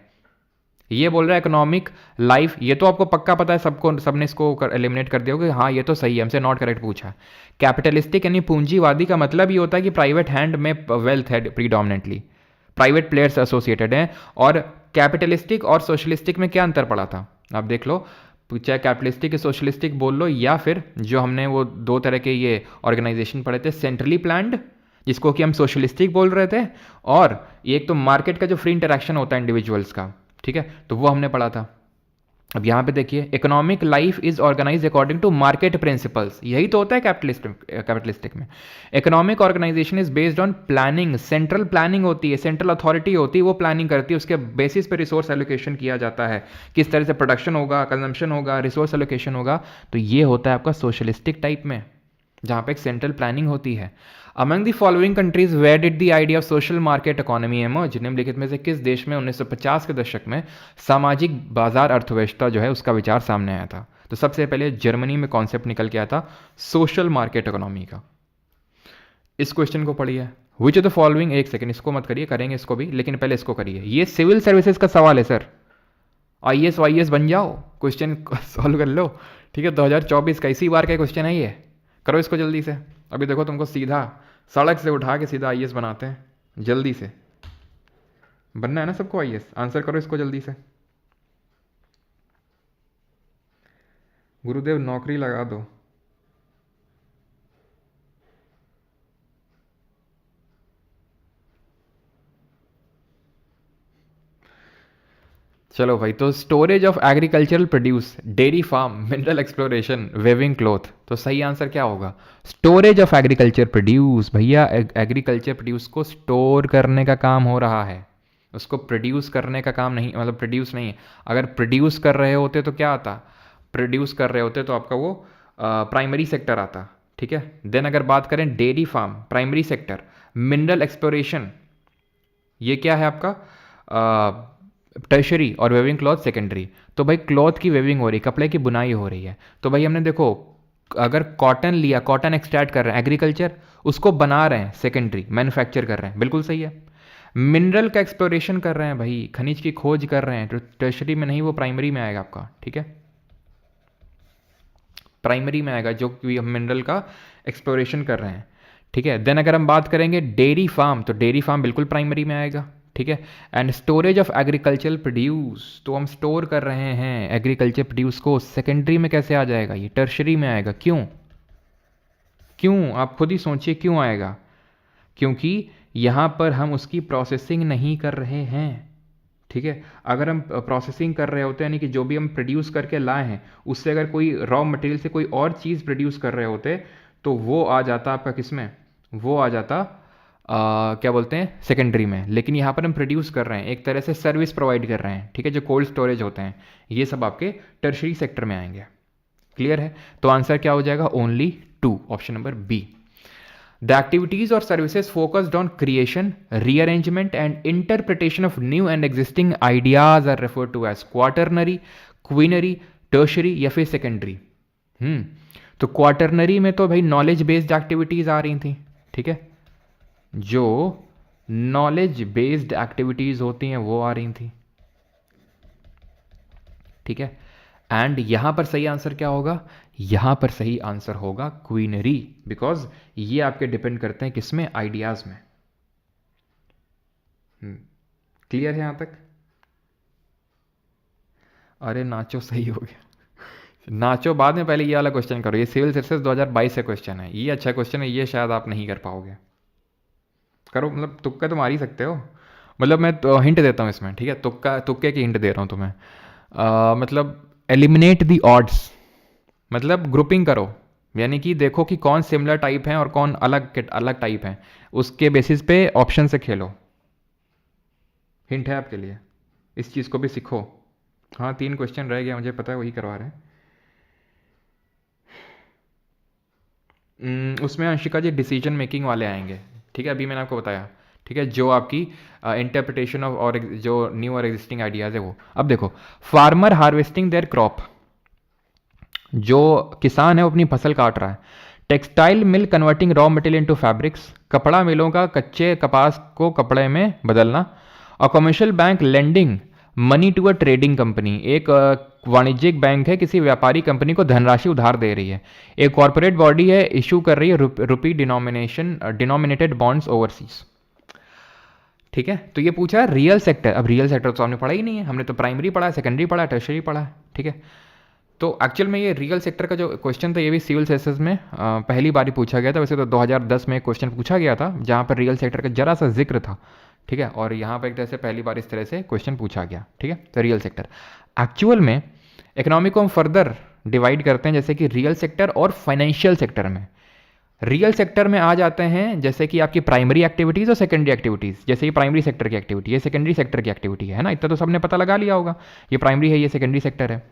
ये बोल रहा है इकोनॉमिक लाइफ, ये तो आपको पक्का पता है, सबको सबने इसको एलिमिनेट कर दिया होगा, हाँ ये तो सही है, हमसे नॉट करेक्ट पूछा। कैपिटलिस्टिक यानी पूंजीवादी का मतलब ये होता है कि प्राइवेट हैंड में वेल्थ है, प्रीडोमिनेंटली प्राइवेट प्लेयर्स एसोसिएटेड हैं। और कैपिटलिस्टिक और सोशलिस्टिक में क्या अंतर पड़ा था आप देख लो, चाहे कैपिटलिस्टिक सोशलिस्टिक बोल लो, या फिर जो हमने वो 2 तरह के ये ऑर्गेनाइजेशन पढ़े थे, सेंट्रली प्लान्ड जिसको कि हम सोशलिस्टिक बोल रहे थे, और एक तो मार्केट का जो फ्री इंटरेक्शन होता है इंडिविजुअल्स का, ठीक है, तो वो हमने पढ़ा था। अब यहाँ पे देखिए, economic life is organise according to market principles, यही तो होता है कैपिटलिस्टिक में। Economic organisation is based on planning, central planning होती है, सेंट्रल अथॉरिटी होती है, वो प्लानिंग करती है, उसके बेसिस पे रिसोर्स एलोकेशन किया जाता है, किस तरह से प्रोडक्शन होगा, कंजम्पशन होगा, रिसोर्स एलोकेशन होगा। तो ये होता है आपका सोशलिस्टिक टाइप में, जहाँ पे एक सेंट्रल प्लानिंग होती है। Among the following countries where did the idea of social market economy emerge, निम्नलिखित में से किस देश में 1950 के दशक में सामाजिक बाजार अर्थव्यवस्था जो है उसका विचार सामने आया था? तो सबसे पहले जर्मनी में कॉन्सेप्ट निकल के आया था सोशल मार्केट इकोनॉमी का। इस क्वेश्चन को पढ़िए, विच ऑफ द फॉलोइंग, एक सेकंड इसको मत करिए, करेंगे इसको भी, लेकिन पहले इसको करिए। ये सिविल सर्विसेज का सवाल है सर, आईएएस वाईएएस बन जाओ, क्वेश्चन सॉल्व कर लो, ठीक है। 2024 का इसी बार का क्वेश्चन है ये, करो इसको जल्दी से। अभी देखो तुमको सीधा सड़क से उठा के सीधा आईएएस बनाते हैं, जल्दी से बनना है ना सबको आईएएस, आंसर करो इसको जल्दी से। गुरुदेव नौकरी लगा दो। चलो भाई, तो storage of agricultural produce, dairy farm, mineral exploration, weaving cloth, तो सही आंसर क्या होगा? Storage of agriculture produce. भैया एग्रीकल्चर प्रोड्यूस को स्टोर करने का काम हो रहा है, उसको प्रोड्यूस करने का काम नहीं, मतलब प्रोड्यूस नहीं है। अगर प्रोड्यूस कर रहे होते तो क्या आता? प्रोड्यूस कर रहे होते तो आपका वो प्राइमरी सेक्टर आता, ठीक है। देन अगर बात करें dairy farm, primary sector, mineral exploration, ये क्या है आपका टर्शरी, और वेविंग क्लॉथ सेकेंडरी। तो भाई क्लॉथ की वेविंग हो रही है, कपड़े की बुनाई हो रही है। तो भाई हमने देखो, अगर कॉटन लिया, कॉटन एक्सट्रैक्ट कर रहे हैं एग्रीकल्चर, उसको बना रहे हैं सेकेंडरी, मैन्युफैक्चर कर रहे हैं, बिल्कुल सही है। मिनरल का एक्सप्लोरेशन कर रहे हैं भाई, खनिज की खोज कर रहे हैं, तो टर्शरी में नहीं, वो प्राइमरी में आएगा आपका, ठीक है। प्राइमरी में आएगा जो कि हम मिनरल का एक्सप्लोरेशन कर रहे हैं, ठीक है। देन अगर हम बात करेंगे डेयरी फार्म, तो डेयरी फार्म बिल्कुल प्राइमरी में आएगा, ठीक है। And storage of agricultural produce, तो हम स्टोर कर रहे हैं एग्रीकल्चर प्रोड्यूस को, सेकेंडरी में कैसे आ जाएगा? ये टर्शरी में आएगा। क्यों? क्यों आप खुद ही सोचिए क्यों आएगा? क्योंकि यहाँ पर हम उसकी प्रोसेसिंग नहीं कर रहे हैं, ठीक है। अगर हम प्रोसेसिंग कर रहे होते, यानी कि जो भी हम प्रोड्यूस करके लाए हैं उससे अगर कोई रॉ मटेरियल से कोई और चीज़ प्रोड्यूस कर रहे होते, तो वो आ जाता आपका किस में? वो आ जाता क्या बोलते हैं, सेकेंडरी में। लेकिन यहाँ पर हम प्रोड्यूस कर रहे हैं, एक तरह से सर्विस प्रोवाइड कर रहे हैं, ठीक है। जो कोल्ड स्टोरेज होते हैं ये सब आपके टर्शरी सेक्टर में आएंगे। क्लियर है? तो आंसर क्या हो जाएगा? Only 2, option number B. The activities or services focused on creation, rearrangement and interpretation of new and existing ideas are referred to as quaternary, quinary, tertiary या फिर secondary। तो क्वाटरनरी में तो भाई नॉलेज बेस्ड एक्टिविटीज आ रही थी, ठीक है। जो नॉलेज बेस्ड एक्टिविटीज होती हैं वो आ रही थी, ठीक है। एंड यहां पर सही आंसर क्या होगा? यहां पर सही आंसर होगा क्वीनरी, बिकॉज ये आपके डिपेंड करते हैं किसमें? आइडियाज में। क्लियर है यहां तक? अरे नाचो, सही हो गया। नाचो बाद में, पहले ये वाला क्वेश्चन करो। ये सिविल सर्विसेज 2022 से क्वेश्चन है, ये अच्छा क्वेश्चन है, ये शायद आप नहीं कर पाओगे। करो, मतलब तुक्का तो मार ही सकते हो, मतलब मैं तो हिंट देता हूँ इसमें, ठीक है। तुक्के की हिंट दे रहा हूँ तुम्हें। मतलब एलिमिनेट द ऑड्स, मतलब ग्रुपिंग करो, यानी कि देखो कि कौन सिमिलर टाइप है और कौन अलग अलग टाइप है, उसके बेसिस पे ऑप्शन से खेलो। हिंट है आपके लिए, इस चीज़ को भी सीखो। हाँ 3 क्वेश्चन रह गया, मुझे पता है, वही करवा रहे हैं। उसमें अंशिका जी डिसीजन मेकिंग वाले आएंगे, ठीक है। अभी मैंने आपको बताया, ठीक है, जो आपकी इंटरप्रिटेशन ऑफ और जो न्यू और एग्जिस्टिंग आइडियाज़ है वो। अब देखो, फार्मर हार्वेस्टिंग देयर क्रॉप, जो किसान है वो अपनी फसल काट रहा है। Textile mill converting raw material into fabrics, कपड़ा मिलों का कच्चे कपास को कपड़े में बदलना। और commercial bank lending money to a trading company, एक वाणिज्यिक बैंक है किसी व्यापारी कंपनी को धनराशि उधार दे रही है। एक कॉर्पोरेट बॉडी है, इशू कर रही है रुपी डिनोमिनेटेड बॉन्ड्स ओवरसीज, ठीक है। तो ये पूछा है रियल सेक्टर। अब रियल सेक्टर तो हमने पढ़ा ही नहीं है, हमने तो प्राइमरी पढ़ा है, सेकेंडरी पढ़ा है, टर्शरी पढ़ा है, ठीक है। तो एक्चुअल में ये रियल सेक्टर का जो क्वेश्चन था ये भी सिविल सर्विसेज में पहली बार ही पूछा गया था। वैसे तो 2010 में एक क्वेश्चन पूछा गया था जहाँ पर रियल सेक्टर का जरा सा जिक्र था, ठीक है। और यहाँ पर एक तरह से पहली बार इस तरह से क्वेश्चन पूछा गया, ठीक है। तो रियल सेक्टर एक्चुअल में इकोनॉमी को हम फर्दर डिवाइड करते हैं जैसे कि रियल सेक्टर और फाइनेंशियल सेक्टर में। रियल सेक्टर में आ जाते हैं जैसे कि आपकी प्राइमरी एक्टिविटीज़ और सेकेंडरी एक्टिविटीज़। जैसे ये प्राइमरी सेक्टर की एक्टिविटी है, सेकेंडरी सेक्टर की एक्टिविटी है ना, इतना तो सबने पता लगा लिया होगा। ये प्राइमरी है, ये सेकेंडरी सेक्टर है।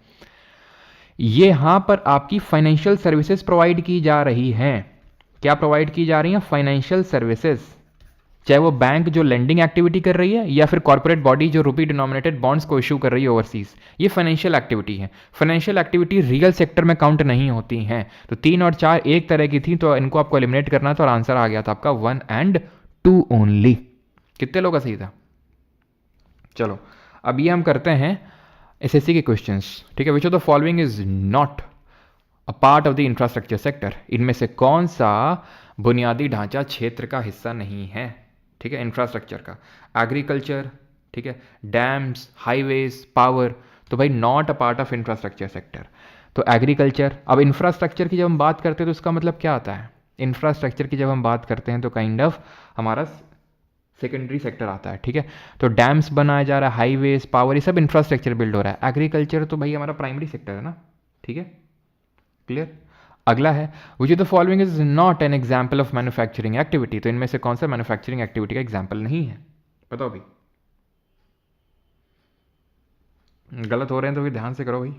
ये यहाँ पर आपकी फाइनेंशियल सर्विसेज प्रोवाइड की जा रही हैं। क्या प्रोवाइड की जा रही हैं? Financial services. चाहे वो बैंक जो लेंडिंग एक्टिविटी कर रही है या फिर कॉर्पोरेट बॉडी जो रुपी डिनोमिनेटेड बॉन्ड्स को इशू कर रही है ओवरसीज, ये फाइनेंशियल एक्टिविटी है। फाइनेंशियल एक्टिविटी रियल सेक्टर में काउंट नहीं होती हैं। तो 3 और 4 एक तरह की थी, तो इनको आपको एलिमिनेट करना था और आंसर आ गया था आपका 1 and 2 ओनली। कितने लोग का सही था? चलो अब ये हम करते हैं एसएससी के क्वेश्चंस, ठीक है। Which of the following is not a part of the infrastructure sector? इनमें से कौन सा बुनियादी ढांचा क्षेत्र का हिस्सा नहीं है? ठीक है, इंफ्रास्ट्रक्चर का। एग्रीकल्चर, ठीक है, डैम्स, हाईवेज, पावर, तो भाई not a part of infrastructure sector. तो एग्रीकल्चर, अब इंफ्रास्ट्रक्चर की जब हम बात करते हैं तो इसका मतलब क्या आता है? इंफ्रास्ट्रक्चर की जब हम बात करते हैं तो काइंड ऑफ हमारा सेकेंडरी सेक्टर आता है, ठीक है। तो डैम्स बनाया जा रहा है, हाईवेज, पावर, ये सब इंफ्रास्ट्रक्चर बिल्ड हो रहा है। एग्रीकल्चर तो भाई हमारा प्राइमरी सेक्टर है ना, ठीक है, क्लियर। अगला है which of the following is not an example of manufacturing activity? तो इनमें से कौन सा मैन्युफैक्चरिंग एक्टिविटी का एग्जाम्पल नहीं है? बताओ भाई। गलत हो रहे हैं तो भी ध्यान से करो भाई,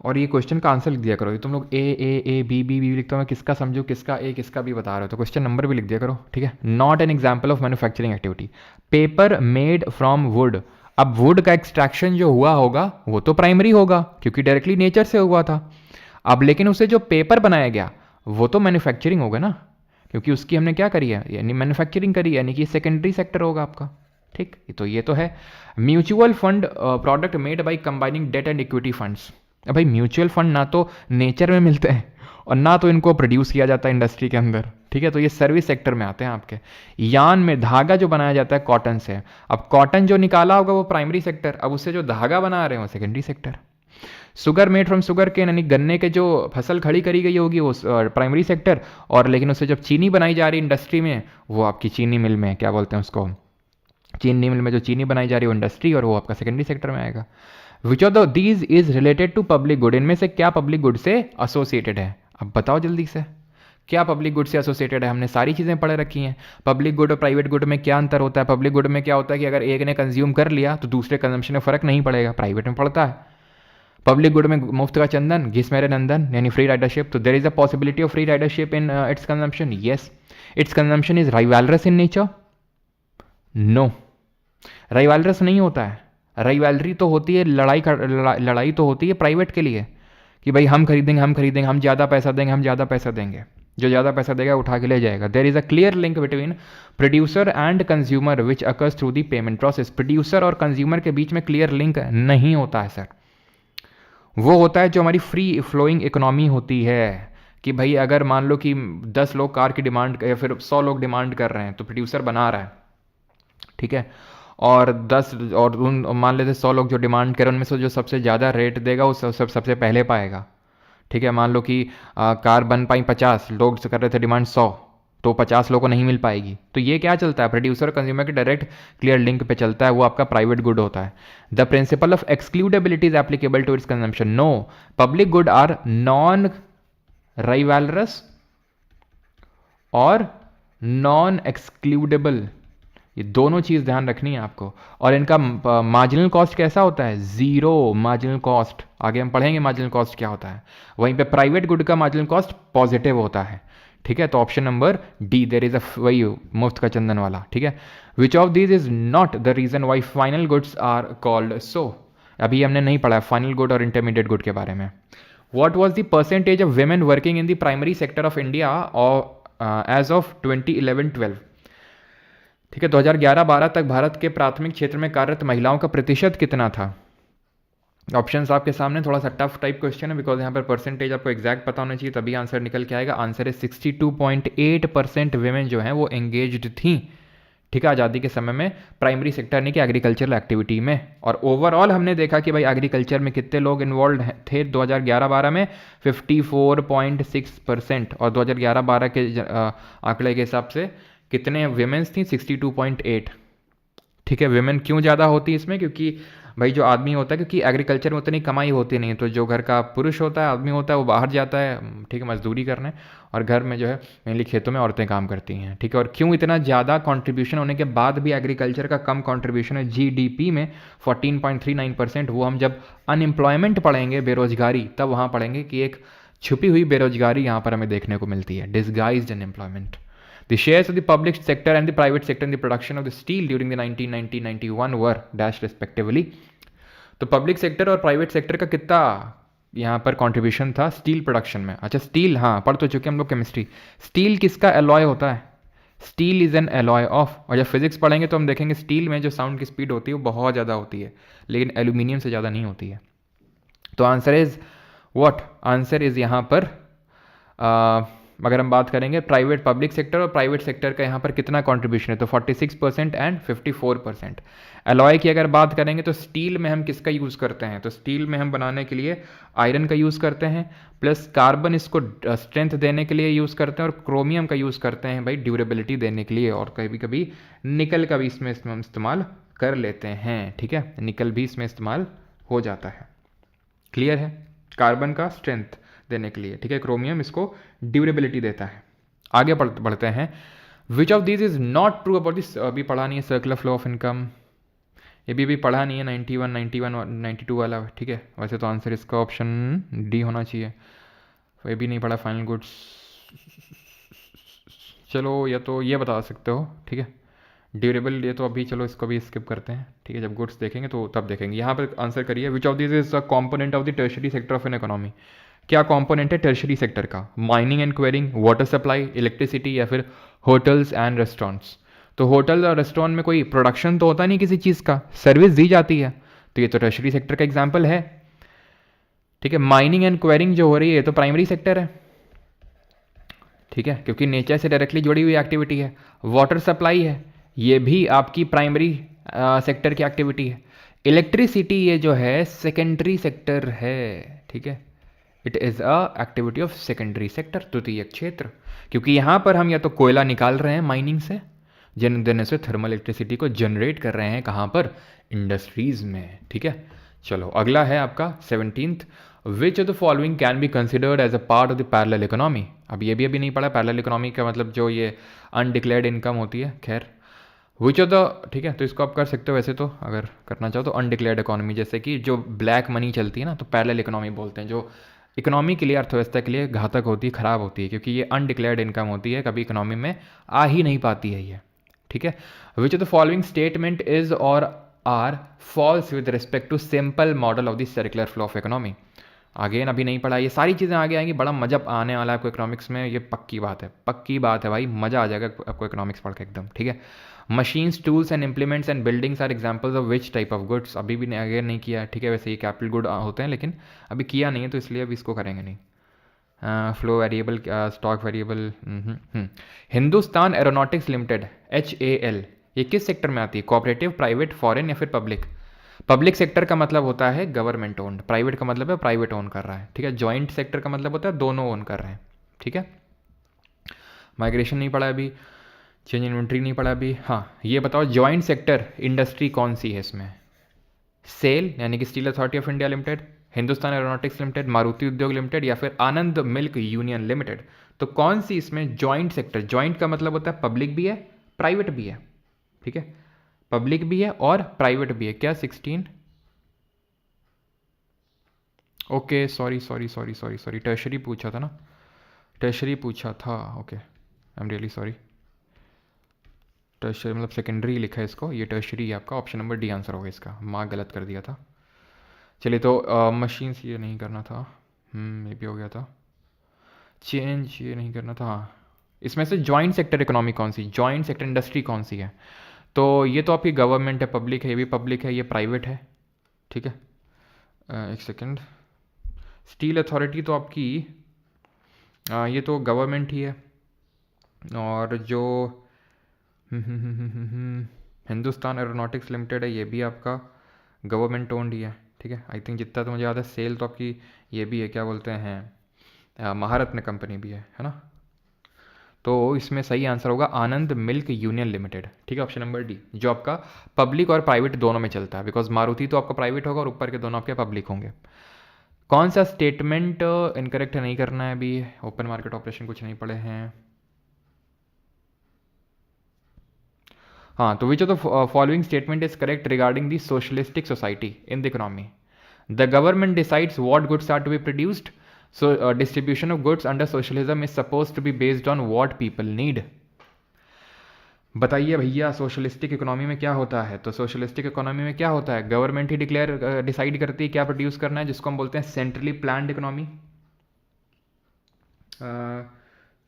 और ये क्वेश्चन का आंसर लिख दिया करो। ये तुम लोग ए बी बी बी लिखते हो, मैं किसका समझू किसका ए किसका बी बता रहे हो, तो क्वेश्चन नंबर भी लिख दिया करो, ठीक है। Not an example of manufacturing activity. Paper made from would, अब वुड का एक्सट्रैक्शन जो हुआ होगा वो तो प्राइमरी होगा क्योंकि डायरेक्टली नेचर से हुआ था। अब लेकिन उससे जो पेपर बनाया गया वो तो मैन्युफैक्चरिंग होगा ना, क्योंकि उसकी हमने क्या करी है, यानी मैन्युफैक्चरिंग करी, यानी कि सेकेंडरी सेक्टर होगा आपका, ठीक। तो ये तो है। Mutual fund product made by combining debt and equity funds. अब भाई म्यूचुअल फंड ना तो नेचर में मिलते हैं और ना तो इनको प्रोड्यूस किया जाता है इंडस्ट्री के अंदर, ठीक है। तो ये सर्विस सेक्टर में आते हैं आपके। यान में धागा जो बनाया जाता है कॉटन से, अब कॉटन जो निकाला होगा वो प्राइमरी सेक्टर, अब उससे जो धागा बना रहे हैं वो secondary sector. Sugar made from sugarcane, यानी गन्ने के जो फसल खड़ी करी गई होगी वो प्राइमरी सेक्टर, और लेकिन उससे जब चीनी बनाई जा रही है इंडस्ट्री में वो आपकी चीनी मिल में, क्या बोलते हैं उसको, चीनी मिल में जो चीनी बनाई जा रही है वो इंडस्ट्री, और वो आपका सेकेंडरी सेक्टर में आएगा। Which of these is related to public good? इनमें से क्या पब्लिक गुड से एसोसिएटेड है? अब बताओ जल्दी से, क्या पब्लिक गुड से एसोसिएटेड है? हमने सारी चीज़ें पढ़ रखी हैं। पब्लिक गुड और प्राइवेट गुड में क्या अंतर होता है? पब्लिक गुड में क्या होता है कि अगर एक ने कंज्यूम कर लिया तो दूसरे कंजम्पशन में फर्क नहीं पड़ेगा, प्राइवेट में पड़ता है। पब्लिक गुड में मुफ्त का चंदन घिस मेरे नंदन, यानी फ्री राइडरशिप, तो there is a possibility of free ridership in its consumption, yes. Its consumption is rivalrous in nature, no, rivalrous नहीं होता है। राइवलरी तो होती है, लड़ाई तो होती है प्राइवेट के लिए कि भाई हम खरीदेंगे, हम ज़्यादा पैसा देंगे, हम ज़्यादा पैसा देंगे, जो ज़्यादा पैसा देगा उठा के ले जाएगा। There is a clear link between producer and consumer which occurs through the payment process. Producer और कंज्यूमर के बीच में क्लियर लिंक नहीं होता है सर। वो होता है जो हमारी फ्री फ्लोइंग इकोनॉमी होती है कि भाई अगर मान लो कि 10 लोग कार की डिमांड या फिर 100 लोग डिमांड कर रहे हैं तो प्रोड्यूसर बना रहा है, ठीक है, और 10 और उन मान लेते 100 लोग जो डिमांड करें उनमें से जो सबसे ज़्यादा रेट देगा वो सबसे पहले पाएगा, ठीक है। मान लो कि कार बन पाई 50, लोग कर रहे थे डिमांड 100, तो 50 लोगों को नहीं मिल पाएगी। तो ये क्या चलता है, प्रोड्यूसर और कंज्यूमर के डायरेक्ट क्लियर लिंक पे चलता है, वो आपका प्राइवेट गुड होता है। The principle of excludability is applicable to its consumption, no. Public good are non rivalrous और नॉन एक्सक्लूडेबल, ये दोनों चीज़ ध्यान रखनी है आपको। और इनका मार्जिनल कॉस्ट कैसा होता है? Zero marginal cost. आगे हम पढ़ेंगे मार्जिनल कॉस्ट क्या होता है। वहीं पे प्राइवेट गुड का मार्जिनल कॉस्ट पॉजिटिव होता है, ठीक है। तो option number D, there is a वही मुफ्त का चंदन वाला, ठीक है। Which of these is not the reason why final goods are called so? अभी हमने नहीं पढ़ा फाइनल गुड और इंटरमीडिएट गुड के बारे में। What was the percentage of women working in the primary sector of India as of 2011-12? ठीक है, 2011-12 तक भारत के प्राथमिक क्षेत्र में कार्यरत महिलाओं का प्रतिशत कितना था? ऑप्शंस आपके सामने, थोड़ा सा टफ टाइप क्वेश्चन है बिकॉज यहाँ पर परसेंटेज आपको एग्जैक्ट पता होना चाहिए तभी आंसर निकल के आएगा। आंसर है 62.8% वेमेन जो हैं वो एंगेज्ड थी, ठीक है, आज़ादी के समय में प्राइमरी सेक्टर यानी कि एग्रीकल्चरल एक्टिविटी में। और ओवरऑल हमने देखा कि भाई एग्रीकल्चर में कितने लोग इन्वॉल्व थे 2011-12 में, 54.6%, और 2011-12 के आंकड़े के हिसाब से कितने वेमेन्स थी? 62.8, ठीक है। वेमेन क्यों ज़्यादा होती है इसमें? क्योंकि भाई जो आदमी होता है, क्योंकि एग्रीकल्चर में उतनी कमाई होती नहीं, तो जो घर का पुरुष होता है, आदमी होता है, वो बाहर जाता है, ठीक है, मजदूरी करने, और घर में जो है मेनली खेतों में औरतें काम करती हैं, ठीक है। और क्यों इतना ज़्यादा कंट्रीब्यूशन होने के बाद भी एग्रीकल्चर का कम कंट्रीब्यूशन है जीडीपी में 14.39%, वो हम जब अनएम्प्लॉयमेंट पढ़ेंगे, बेरोजगारी, तब वहाँ पढ़ेंगे कि एक छुपी हुई बेरोजगारी यहाँ पर हमें देखने को मिलती है, disguised unemployment. The shares of the public sector and the private sector in the production of the steel during the 1990-91 were dash respectively। तो पब्लिक सेक्टर और प्राइवेट सेक्टर का कितना यहाँ पर कंट्रीब्यूशन था स्टील प्रोडक्शन में। अच्छा स्टील, हाँ पढ़ तो चुके हम लोग केमिस्ट्री। स्टील किसका एलॉय होता है? Steel is an alloy of, और जब फिजिक्स पढ़ेंगे तो हम देखेंगे स्टील में जो साउंड की स्पीड होती है वो बहुत ज़्यादा होती है, लेकिन एल्यूमिनियम से ज़्यादा नहीं होती है। तो answer is what? Answer is यहाँ पर अगर हम बात करेंगे प्राइवेट, पब्लिक सेक्टर और प्राइवेट सेक्टर का यहाँ पर कितना कंट्रीब्यूशन है, तो 46% एंड 54%। एलॉय की अगर बात करेंगे तो स्टील में हम किसका यूज़ करते हैं, तो स्टील में हम बनाने के लिए आयरन का यूज़ करते हैं, प्लस कार्बन इसको स्ट्रेंथ देने के लिए यूज़ करते हैं, और क्रोमियम का यूज़ करते हैं भाई ड्यूरेबिलिटी देने के लिए, और कभी कभी निकल का भी इसमें इस्तेमाल कर लेते हैं, ठीक है, निकल भी इसमें इस्तेमाल हो जाता है। क्लियर है? कार्बन का स्ट्रेंथ देने के लिए, ठीक है, क्रोमियम इसको ड्यूरेबिलिटी देता है। आगे बढ़ते हैं। Which of this is not true about this, अभी पढ़ा नहीं है सर्कुलर फ्लो ऑफ इनकम, ये भी पढ़ा नहीं है 91, 92 वाला, ठीक है। वैसे तो आंसर इसका ऑप्शन डी होना चाहिए, ये भी नहीं पढ़ा। फाइनल गुड्स, चलो या तो ये बता सकते हो, ठीक है, ड्यूरेबल, ये तो अभी चलो इसको भी स्किप करते हैं, ठीक है, जब गुड्स देखेंगे तो तब देखेंगे। यहाँ पर आंसर करिए, which of this is a component of the tertiary sector of an economy. क्या कंपोनेंट है टर्शरी सेक्टर का? Mining and quarrying, water supply, electricity, या फिर होटल्स एंड रेस्टोरेंट्स। तो होटल और रेस्टोरेंट में कोई प्रोडक्शन तो होता नहीं किसी चीज़ का, सर्विस दी जाती है, तो ये तो टर्शरी सेक्टर का एग्जाम्पल है, ठीक है। माइनिंग एंड क्वेरिंग जो हो रही है ये तो प्राइमरी सेक्टर है, ठीक है, क्योंकि नेचर से डायरेक्टली जुड़ी हुई एक्टिविटी है। वाटर सप्लाई है, ये भी आपकी प्राइमरी सेक्टर की एक्टिविटी है। इलेक्ट्रिसिटी ये जो है सेकेंडरी सेक्टर है, ठीक है, it is a activity of secondary sector, तृतीय क्षेत्र, क्योंकि यहाँ पर हम या तो कोयला निकाल रहे हैं माइनिंग से, जिन देने से थर्मल इलेक्ट्रिसिटी को जनरेट कर रहे हैं, कहाँ पर? इंडस्ट्रीज में, ठीक है। चलो अगला है आपका 17th, which of the following can be considered as a part of the parallel economy. अब ये भी अभी नहीं पढ़ा, पैरेलल इकोनॉमी का मतलब जो ये अनडिक्लेयर्ड इनकम होती है, खैर विच ऑफ द, ठीक है, तो इसको आप कर सकते हो वैसे तो, अगर करना चाहो तो अनडिक्लेयर्ड इकोनॉमी, जैसे कि जो ब्लैक मनी चलती है ना, तो पैरेलल इकोनॉमी बोलते हैं, जो इकोनॉमी के लिए, अर्थव्यवस्था के लिए घातक होती है, खराब होती है, क्योंकि ये अनडिक्लेयर्ड इनकम होती है, कभी इकोनॉमी में आ ही नहीं पाती है ये, ठीक है। Which of the following statement is और are false with respect to simple model of the circular flow of economy. Again अभी नहीं पढ़ा, ये सारी चीज़ें आगे आएंगी, बड़ा मजा आने वाला है आपको इकोनॉमिक्स में, ये पक्की बात है, पक्की बात है भाई, मज़ा आ जाएगा आपको इकोनॉमिक्स पढ़ के एकदम, ठीक है। Machines, tools and implements and buildings are examples of which type of goods. अभी भी आगे नहीं किया, ठीक है, वैसे ये कैपिटल गुड होते हैं, लेकिन अभी किया नहीं है, तो इसलिए अभी इसको करेंगे नहीं। Flow variable, stock variable. Hindustan aeronautics limited, HAL, ये किस सेक्टर में आती है? कोऑपरेटिव, प्राइवेट, फॉरेन, या फिर पब्लिक? पब्लिक सेक्टर का मतलब होता है गवर्नमेंट ओन्ड, प्राइवेट का मतलब है प्राइवेट ओन कर रहा है, ठीक है। जॉइंट सेक्टर का मतलब होता है दोनों ओन कर रहे हैं, ठीक है। माइग्रेशन नहीं पढ़ा अभी, चेंज इन्वेंट्री नहीं पढ़ा अभी। हाँ ये बताओ, जॉइंट सेक्टर इंडस्ट्री कौन सी है इसमें? सेल यानी कि steel authority of India limited, Hindustan aeronautics limited, Maruti उद्योग लिमिटेड, या फिर आनंद मिल्क यूनियन लिमिटेड। तो कौन सी इसमें जॉइंट सेक्टर? जॉइंट का मतलब होता है पब्लिक भी है प्राइवेट भी है, ठीक है, पब्लिक भी है और प्राइवेट भी है। क्या 16? ओके सॉरी, टर्शरी पूछा था ना, टर्शरी पूछा था, okay, I am really sorry. Tertiary मतलब सेकेंडरी लिखा है इसको, ये टर्शरी है आपका, ऑप्शन नंबर डी आंसर होगा इसका, मार्क गलत कर दिया था। चलिए तो मशीन्स ये नहीं करना था, ये भी हो गया था। चेंज ये नहीं करना था। हाँ इसमें से जॉइंट सेक्टर इकोनॉमी कौन सी, जॉइंट सेक्टर इंडस्ट्री कौन सी है? तो ये तो आपकी गवर्नमेंट है, पब्लिक है, ये भी पब्लिक है, ये प्राइवेट है, ठीक है। एक सेकेंड, स्टील अथॉरिटी तो आपकी ये तो गवर्नमेंट ही है, और जो हिंदुस्तान एरोनॉटिक्स लिमिटेड है ये भी आपका गवर्नमेंट ओन्ड ही है, ठीक है। आई थिंक जितना तो मुझे याद है, सेल तो आपकी ये भी है, क्या बोलते हैं, महारत्न कंपनी भी है ना। तो इसमें सही आंसर होगा आनंद मिल्क यूनियन लिमिटेड। ठीक है, ऑप्शन नंबर डी, जो आपका पब्लिक और प्राइवेट दोनों में चलता है, बिकॉज मारुति तो आपका प्राइवेट होगा और ऊपर के दोनों आपके पब्लिक होंगे। कौन सा स्टेटमेंट इनकरेक्ट नहीं करना है अभी, ओपन मार्केट ऑपरेशन कुछ नहीं पढ़े हैं। हाँ, तो which of the following statement is correct regarding the socialistic society in the economy. The government decides what goods are to be produced, so distribution of goods under socialism is supposed to be based on what people need। बताइए भैया, socialistic economy में क्या होता है? तो socialistic economy में क्या होता है, गवर्नमेंट ही डिसाइड करती है क्या प्रोड्यूस करना है, जिसको हम बोलते हैं सेंट्रली प्लान्ड इकोनॉमी।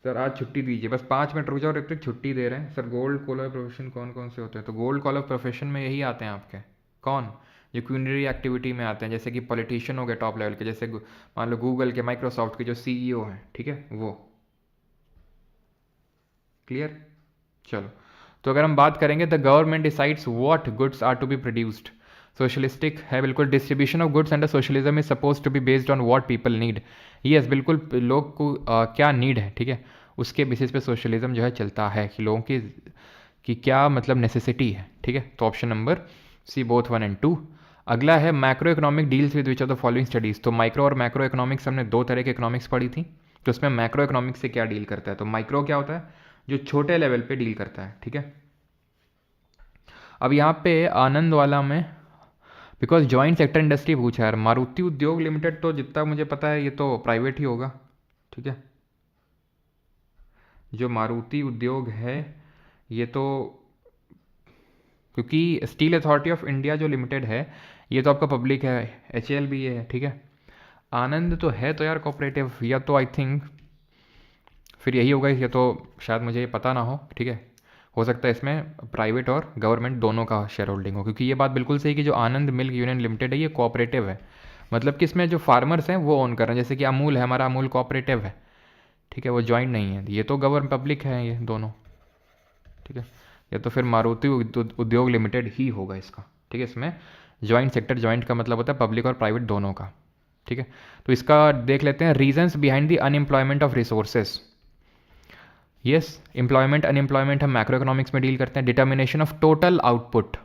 सर आज छुट्टी दीजिए, बस 5 मिनट रुक जाओ, ऋतिक छुट्टी दे रहे हैं सर। गोल्ड कॉलर प्रोफेशन कौन कौन से होते हैं? तो गोल्ड कॉलर प्रोफेशन में यही आते हैं आपके, कौन, जो क्यूनरी एक्टिविटी में आते हैं, जैसे कि पॉलिटिशियन हो गए टॉप लेवल के, जैसे मान लो गूगल के, माइक्रोसॉफ्ट के जो सीईओ हैं, ठीक है, वो। क्लियर? चलो, तो अगर हम बात करेंगे the government decides what goods are to be produced, socialistic है बिल्कुल। Distribution of goods under socialism is suppose to be based on what people need. Yes, बिल्कुल, लोग को क्या नीड है, ठीक है, उसके बेसिस पे सोशलिज्म जो है चलता है, कि लोगों की क्या मतलब नेसेसिटी है। ठीक है, तो option number C both 1 and 2। अगला है macroeconomic deals with which of the following studies. तो माइक्रो और मैक्रो इकोनॉमिक्स हमने दो तरह के इकोनॉमिक्स पढ़ी थी, तो उसमें मैक्रो इकोनॉमिक्स से क्या डील करता है? तो माइक्रो क्या होता है, जो छोटे लेवल पे डील करता है। ठीक है, अब यहाँ पे आनंद वाला में बिकॉज जॉइंट सेक्टर इंडस्ट्री पूछा है, मारुति उद्योग लिमिटेड तो जितना मुझे पता है ये तो प्राइवेट ही होगा। ठीक है, जो मारुति उद्योग है ये तो, क्योंकि स्टील अथॉरिटी ऑफ इंडिया जो लिमिटेड है ये तो आपका पब्लिक है, HAL भी ये है। ठीक है, आनंद तो है तो यार कोऑपरेटिव, या तो आई थिंक फिर यही होगा, या तो शायद मुझे ये पता ना हो। ठीक है, हो सकता है इसमें प्राइवेट और गवर्नमेंट दोनों का शेयर होल्डिंग हो, क्योंकि ये बात बिल्कुल सही कि जो आनंद मिल्क यूनियन लिमिटेड है ये कोऑपरेटिव है, मतलब कि इसमें जो फार्मर्स हैं वो ओन कर रहे हैं, जैसे कि अमूल है हमारा, अमूल कोऑपरेटिव है। ठीक है, वो जॉइंट नहीं है, ये तो गवर्नमेंट पब्लिक है ये दोनों। ठीक है, या तो फिर मारुति उद्योग लिमिटेड ही होगा इसका। ठीक है, इसमें जॉइंट सेक्टर, जॉइंट का मतलब होता है पब्लिक और प्राइवेट दोनों का। ठीक है, तो इसका देख लेते हैं, reasons behind the unemployment of resources. Yes, employment unemployment हम मैक्रो इकोनॉमिक्स में डील करते हैं। डिटर्मिनेशन ऑफ टोटल आउटपुट,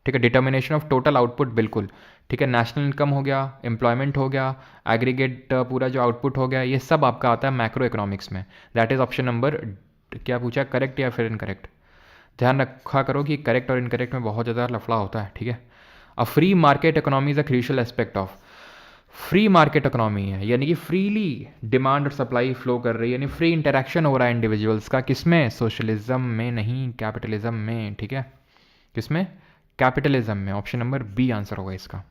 ठीक है, डिटर्मिनेशन ऑफ टोटल आउटपुट बिल्कुल। ठीक है, नेशनल इनकम हो गया, एम्प्लॉयमेंट हो गया, एग्रीगेट पूरा जो आउटपुट हो गया, ये सब आपका आता है मैक्रो इकोनॉमिक्स में। दैट इज ऑप्शन नंबर, क्या पूछा, करेक्ट या फिर इनकरेक्ट? ध्यान रखा करो कि करेक्ट और इनकरेक्ट में बहुत ज़्यादा लफड़ा होता है। ठीक है, a free market economy is a crucial aspect of, free market economy है यानी कि फ्रीली डिमांड और सप्लाई फ्लो कर रही है, यानी फ्री इंटरेक्शन हो रहा है इंडिविजुअल्स का, किसमें, सोशलिज्म में, नहीं कैपिटलिज्म में। ठीक है, किसमें, कैपिटलिज्म में। ऑप्शन नंबर बी आंसर होगा इसका।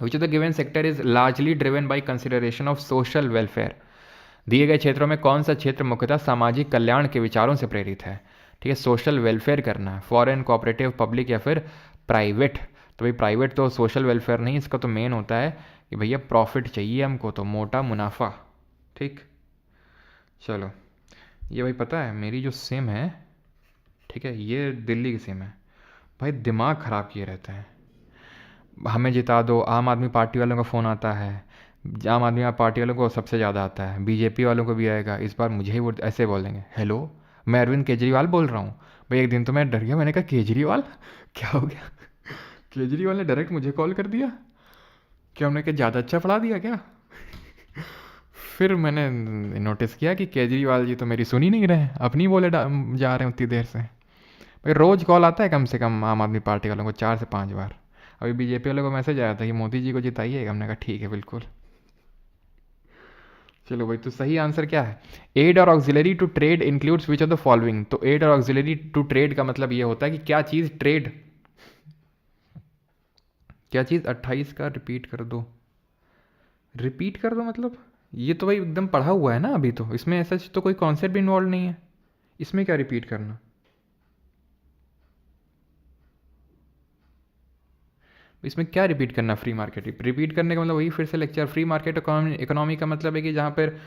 विच of the given sector is largely driven by consideration of social welfare. दिए गए क्षेत्रों में कौन सा क्षेत्र मुख्यतः सामाजिक कल्याण के विचारों से प्रेरित है? ठीक है, सोशल वेलफेयर करना है, फॉरेन, कोऑपरेटिव, पब्लिक या फिर प्राइवेट। तो भाई प्राइवेट तो सोशल वेलफेयर नहीं, इसका तो मेन होता है कि भैया प्रॉफिट चाहिए हमको, तो मोटा मुनाफा। ठीक, चलो, ये भाई पता है मेरी जो सिम है, ठीक है, ये दिल्ली की सिम है भाई, दिमाग ख़राब किए रहते हैं। हमें जिता दो, आम आदमी पार्टी वालों का फ़ोन आता है, आम आदमी पार्टी वालों को सबसे ज़्यादा आता है, बीजेपी वालों को भी आएगा, इस बार मुझे ही वो ऐसे बोलेंगे, हेलो मैं अरविंद केजरीवाल बोल रहा हूँ। भाई एक दिन तो मैं डर गया, मैंने कहा केजरीवाल क्या हो गया केजरीवाल ने डायरेक्ट मुझे कॉल कर दिया, क्या हमने क्या ज़्यादा अच्छा पढ़ा दिया क्या? फिर मैंने नोटिस किया कि केजरीवाल जी तो मेरी सुन ही नहीं रहे, अपनी बोले जा रहे हैं उतनी देर से। भाई रोज़ कॉल आता है कम से कम आम आदमी पार्टी वालों को 4 से 5 बार। अभी बीजेपी वालों को मैसेज आया था कि मोदी जी को जिताइएगा, हमने कहा ठीक है बिल्कुल। चलो भाई, तो सही आंसर क्या है? एड और auxiliary to trade includes which of the following. तो एड और ऑक्सिलरी टू ट्रेड का मतलब ये होता है कि क्या चीज़ ट्रेड, क्या चीज़, 28 का रिपीट कर दो, रिपीट कर दो मतलब, ये तो भाई एकदम पढ़ा हुआ है ना अभी, तो इसमें ऐसा तो कोई कॉन्सेप्ट भी इन्वॉल्व नहीं है, इसमें क्या रिपीट करना? इसमें क्या रिपीट करना? फ्री मार्केट रिपीट करने का मतलब वही फिर से लेक्चर, फ्री मार्केट इकोनॉमी का मतलब है कि जहाँ पर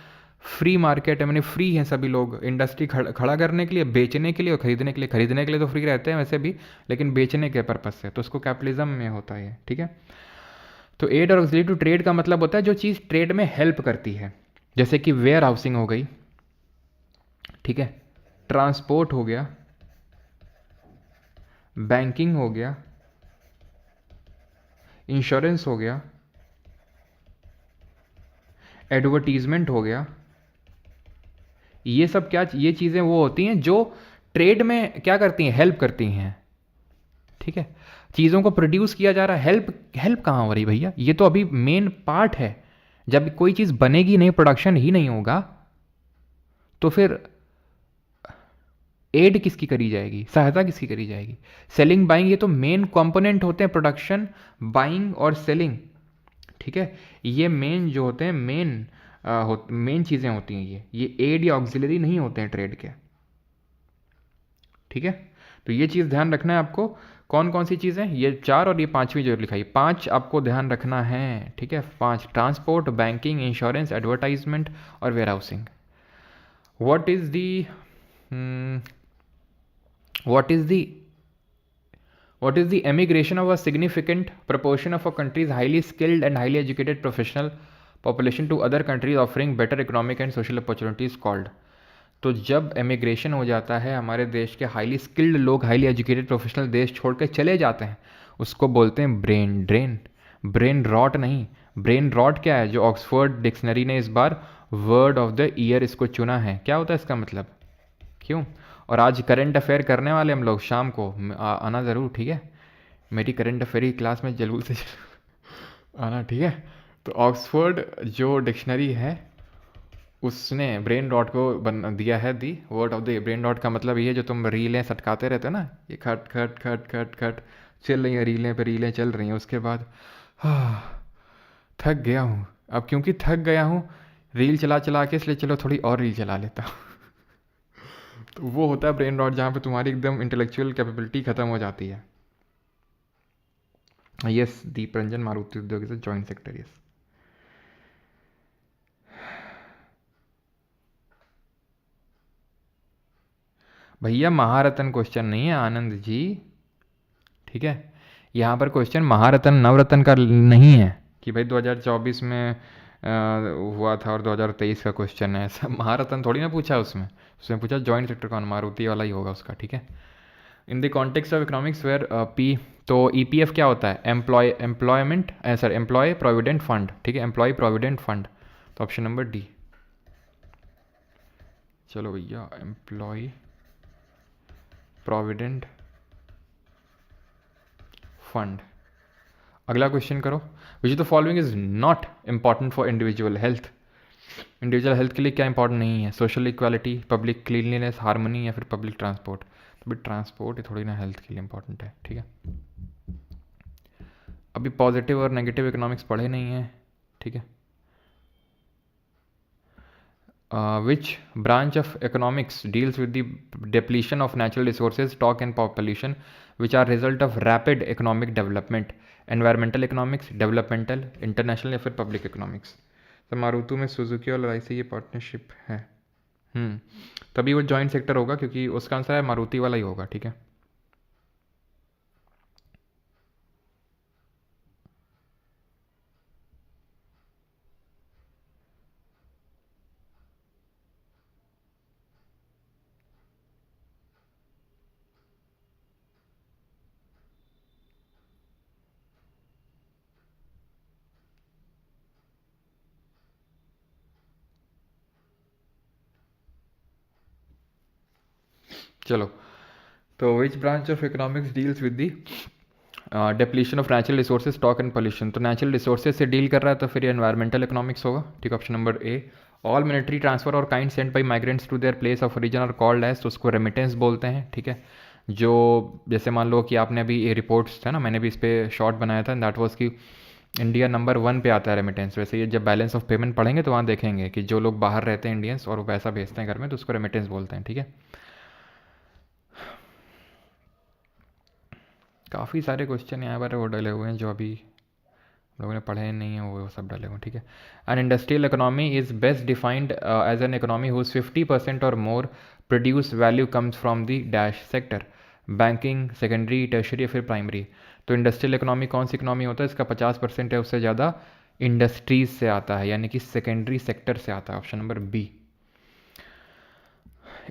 फ्री मार्केट है, मैंने फ्री हैं सभी लोग, इंडस्ट्री खड़ा करने के लिए, बेचने के लिए और खरीदने के लिए। खरीदने के लिए तो फ्री रहते हैं वैसे भी, लेकिन बेचने के पर्पज से, तो उसको कैपिटलिज्म में होता है। ठीक है, तो एड और ऑक्सिलरी टू ट्रेड का मतलब होता है जो चीज़ ट्रेड में हेल्प करती है, जैसे कि वेयर हाउसिंग हो गई, ठीक है, ट्रांसपोर्ट हो गया, बैंकिंग हो गया, इंश्योरेंस हो गया, एडवर्टीजमेंट हो गया। ये सब क्या, ये चीज़ें वो होती हैं जो ट्रेड में क्या करती हैं, हेल्प करती हैं। ठीक है, चीज़ों को प्रोड्यूस किया जा रहा है, हेल्प हेल्प कहाँ हो रही भैया, ये तो अभी मेन पार्ट है। जब कोई चीज़ बनेगी नहीं, प्रोडक्शन ही नहीं होगा, तो फिर एड किसकी करी जाएगी, सहायता किसकी करी जाएगी? सेलिंग बाइंग, ये तो मेन कंपोनेंट होते हैं, प्रोडक्शन, बाइंग और सेलिंग। ठीक है, ये मेन जो होते हैं, मेन चीज़ें होती हैं, ये एड या ऑक्सिलरी नहीं होते हैं ट्रेड के। ठीक है, तो ये चीज़ ध्यान रखना है आपको। कौन कौन सी चीज़ें, ये चार और ये पांचवी जो लिखाई, पांच आपको ध्यान रखना है। ठीक है, पांच, ट्रांसपोर्ट, बैंकिंग, इंश्योरेंस, एडवर्टाइजमेंट और warehousing. What is the what is the what is the emigration of a significant proportion of a country's highly skilled and highly educated professional population to other countries offering better economic and social opportunities called? तो जब emigration हो जाता है, हमारे देश के highly skilled लोग, highly educated professional देश छोड़ के चले जाते हैं, उसको बोलते हैं ब्रेन ड्रेन। ब्रेन रॉट नहीं, ब्रेन रॉट क्या है, जो ऑक्सफोर्ड डिक्शनरी ने इस बार वर्ड ऑफ द ईयर इसको चुना है, क्या होता है इसका मतलब, क्यों? और आज करंट अफेयर करने वाले हम लोग, शाम को आना ज़रूर, ठीक है? मेरी करंट अफेयर की क्लास में जरूर से आना, ठीक है? तो ऑक्सफोर्ड जो डिक्शनरी है उसने ब्रेन रॉट को बन दिया है the word of the. Brain rot का मतलब ये जो तुम रीलें सटकाते रहते हो ना, ये खट खट खट खट खट चल रही हैं, रीलें पे रीलें चल रही हैं, उसके बाद थक गया हूँ अब, क्योंकि थक गया हूँ रील चला चला के, इसलिए चलो थोड़ी और रील चला लेता हूँ। तो वो होता है ब्रेन रॉट, जहाँ पे तुम्हारी एकदम इंटेलेक्चुअल कैपेबिलिटी खत्म हो जाती है। यस, दीप रंजन, मारुति उद्योग से जॉइंट सेक्टर, यस। भैया महारत्न क्वेश्चन नहीं है आनंद जी, ठीक है? यहाँ पर क्वेश्चन महारत्न नवरत्न का नहीं है कि भाई 2024 में हुआ था और 2023 का क्वेश्चन है, ऐसा महारत्न थोड़ी ना पूछा उसमें। उसमें पूछा जॉइंट सेक्टर कौन, मारुति वाला ही होगा उसका, ठीक है? In the context of economics where P, तो ईपीएफ क्या होता है, employment sir employ provident fund, ठीक है? एम्प्लॉय प्रोविडेंट फंड, तो ऑप्शन नंबर डी। चलो भैया, एम्प्लॉय प्रोविडेंट फंड। अगला क्वेश्चन करो, which the following is not important for individual health. Individual health के लिए क्या इंपॉर्टेंट नहीं है, social equality, public cleanliness, harmony या फिर पब्लिक ट्रांसपोर्ट। तो भाई ट्रांसपोर्ट ये थोड़ी ना हेल्थ के लिए इंपॉर्टेंट है, ठीक है? अभी पॉजिटिव और नेगेटिव इकोनॉमिक्स पढ़े नहीं है, ठीक है? Which branch of economics deals with the depletion of natural resources, stock and population, which are result of rapid economic development? Environmental economics, developmental, international या फिर public economics? तो मारुति में सुजुकी और लड़ाई से ये पार्टनरशिप है, तभी वो जॉइंट सेक्टर होगा, क्योंकि उसका आंसर है मारुति वाला ही होगा, ठीक है? चलो, तो which branch of economics deals with the depletion of natural resources, stock and pollution? तो नेचुरल रिसोर्सेज से डील कर रहा है, तो फिर ये एनवायरमेंटल इकोनॉमिक्स होगा, ठीक है? Option number A. All military transfer और kind sent by migrants to their place of origin are called as, तो उसको रेमिटेंस बोलते हैं, ठीक है? जो जैसे मान लो कि आपने अभी ये रिपोर्ट्स था ना, मैंने भी इस पर शॉर्ट बनाया था, दैट वॉज कि इंडिया नंबर 1 पे आता है रेमिटेंस। वैसे ये जब बैलेंस ऑफ पेमेंट पढ़ेंगे तो वहाँ देखेंगे कि जो लोग बाहर रहते हैं इंडियंस और वो पैसा भेजते हैं घर में, तो उसको रेमिटेंस बोलते हैं, ठीक है? काफ़ी सारे क्वेश्चन यहाँ पर वो डले हुए हैं जो अभी लोगों ने पढ़े नहीं हैं, वो सब डले हुए हैं, ठीक है? An industrial economy is best defined as an economy whose 50% और more produce value comes from the dash sector, banking, secondary, tertiary या फिर प्राइमरी। तो इंडस्ट्रियल इकोनॉमी कौन सी इकोनॉमी होता है, इसका 50% है उससे ज़्यादा इंडस्ट्रीज से आता है, यानी कि सेकेंडरी सेक्टर से आता है, ऑप्शन नंबर बी।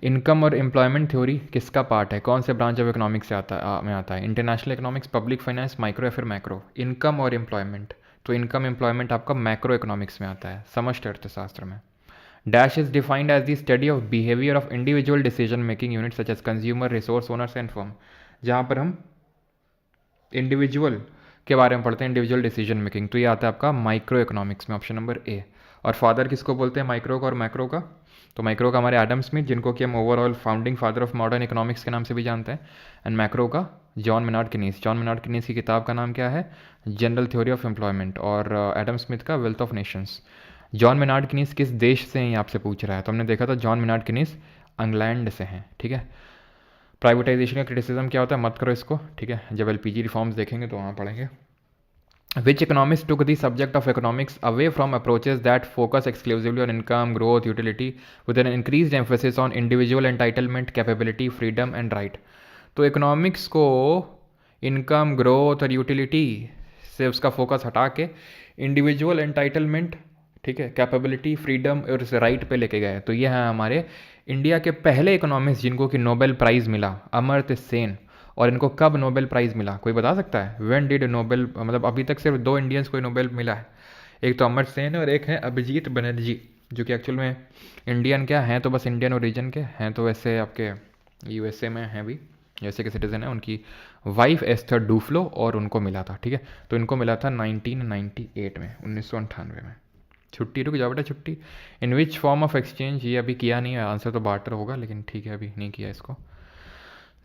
इनकम और एम्प्लॉयमेंट थ्योरी किसका पार्ट है, कौन से ब्रांच ऑफ इकोनॉमिक्स से में आता है? International economics, public finance, micro या फिर मैक्रो? इनकम और एम्प्लॉयमेंट, तो इनकम एम्प्लॉयमेंट आपका मैक्रो इकोनॉमिक्स में आता है, समष्टि अर्थशास्त्र में। Dash is defined as the study of behaviour of individual decision making unit such as consumer, resource owners and firm, जहाँ पर हम इंडिविजुअल के बारे में पढ़ते हैं, इंडिविजुअल डिसीजन मेकिंग, तो ये आता है आपका माइक्रो इकोनॉमिक्स में, ऑप्शन नंबर ए। और फादर किसको बोलते हैं माइक्रो का और मैक्रो का? तो माइक्रो का हमारे एडम स्मिथ, जिनको कि हम overall founding father of modern economics के नाम से भी जानते हैं, एंड मैक्रो का John Maynard Keynes. John Maynard Keynes की किताब का नाम क्या है? General theory of employment. और एडम स्मिथ का wealth of nations. John Maynard Keynes किस देश से हैं, आपसे पूछ रहा है, तो हमने देखा था जॉन मेनार्ड कीनीस इंग्लैंड से हैं, ठीक है। प्राइवेटाइजेशन का क्रिटिसिज्म क्या होता है, मत करो इसको, ठीक है, जब एलपीजी रिफॉर्म्स देखेंगे तो वहाँ पढ़ेंगे। Which economists took the subject of economics away from approaches that focus exclusively on income, growth, utility, with an increased emphasis on individual entitlement, capability, freedom and right? तो इकोनॉमिक्स को income, growth और utility से उसका focus हटा के individual entitlement, ठीक है, capability, freedom और राइट पे लेके गए। तो ये हैं हमारे इंडिया के पहले इकोनॉमिस्ट जिनको कि नोबेल प्राइज़ मिला, अमर्त्य सेन। और इनको कब नोबेल प्राइज़ मिला, कोई बता सकता है? व्हेन डिड नोबेल, मतलब अभी तक सिर्फ 2 इंडियंस को नोबेल मिला है, एक तो अमर्त्य सेन और एक है अभिजीत बनर्जी, जो कि एक्चुअल में इंडियन क्या हैं, तो बस इंडियन ओरिजिन के हैं, तो वैसे आपके यूएसए में हैं भी, यूएसए के सिटीजन हैं। उनकी वाइफ एस्थर डूफ्लो, और उनको मिला था, ठीक है। तो इनको मिला था 1998 में, 1998 में। छुट्टी, रुक जाओ बेटा छुट्टी। इन विच फॉर्म ऑफ एक्सचेंज, ये अभी किया नहीं है, आंसर तो बार्टर होगा, लेकिन ठीक है अभी नहीं किया इसको।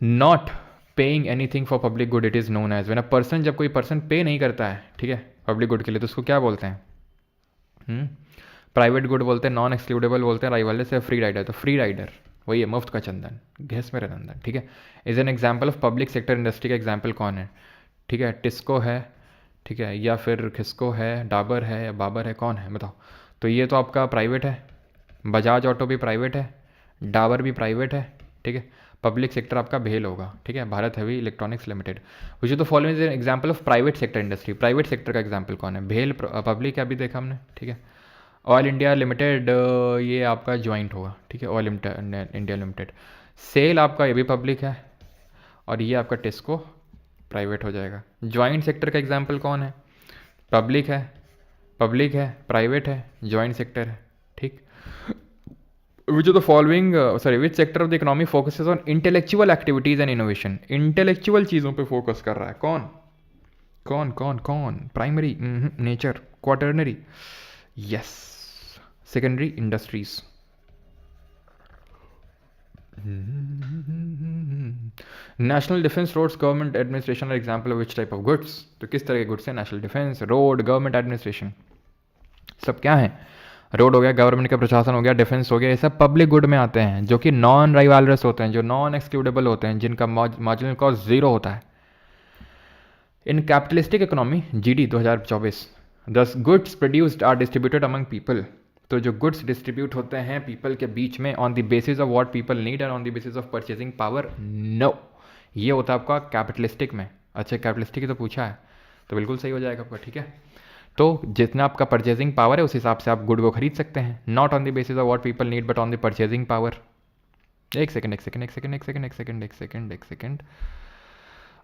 Not paying anything for public good it is known as, when a person, जब कोई पर्सन पे नहीं करता है, ठीक है, पब्लिक गुड के लिए, तो उसको क्या बोलते हैं? प्राइवेट गुड बोलते हैं, नॉन एक्सक्लूडेबल बोलते हैं, राइवल से फ्री राइडर, तो फ्री राइडर वही है, मुफ्त का चंदन, घिस में रंदन, ठीक है। Is an example of public sector industry का एग्जाम्पल कौन है? ठीक है, टिस्को है, ठीक है, या फिर खिस्को है, डाबर है, या बाबर है, कौन है बताओ? तो ये तो आपका प्राइवेट है, बजाज ऑटो भी प्राइवेट है, डाबर भी प्राइवेट है, ठीक है। पब्लिक सेक्टर आपका भेल होगा, ठीक है, Bharat heavy electronics limited. Which is the following is an example of private sector industry, private sector का एग्जाम्पल कौन है? भेल पब्लिक है, अभी देखा हमने, ठीक है। ऑयल इंडिया लिमिटेड, ये आपका ज्वाइंट होगा, ठीक है, ऑयल इंडिया लिमिटेड। सेल आपका ये भी पब्लिक है, और ये आपका टिस्को प्राइवेट हो जाएगा। ज्वाइंट सेक्टर का एग्जाम्पल कौन है? पब्लिक है, प्राइवेट है, ज्वाइंट सेक्टर है, ठीक। विच of the following, sorry, which sector of the economy focuses on intellectual activities and innovation? Intellectual चीज़ों पे फोकस कर रहा है, कौन कौन कौन कौन? Primary, nature, quaternary, yes, secondary, industries. National defence roads government administration are example of which type of goods? तो किस तरह के गुड्स हैं? National defence, road, government administration, सब क्या है? रोड हो गया, गवर्नमेंट का प्रशासन हो गया, डिफेंस हो गया, ये सब पब्लिक गुड में आते हैं, जो कि नॉन राइवालरस होते हैं, जो नॉन एक्सक्लूडेबल होते हैं, जिनका मार्जिनल कॉस्ट 0 होता है। इन कैपिटलिस्टिक इकोनॉमी, जीडी 2024, the goods produced are distributed among people. तो जो गुड्स डिस्ट्रीब्यूट होते हैं पीपल के बीच में on the basis of what people need and on the basis of purchasing power, no, ये होता है आपका कैपिटलिस्टिक में। अच्छा, कैपिटलिस्टिक ही तो पूछा है, तो बिल्कुल सही हो जाएगा आपका, ठीक है। तो जितना आपका परचेजिंग पावर है उस हिसाब से आप गुड को खरीद सकते हैं, not on the basis of what people need but on the purchasing power. एक second,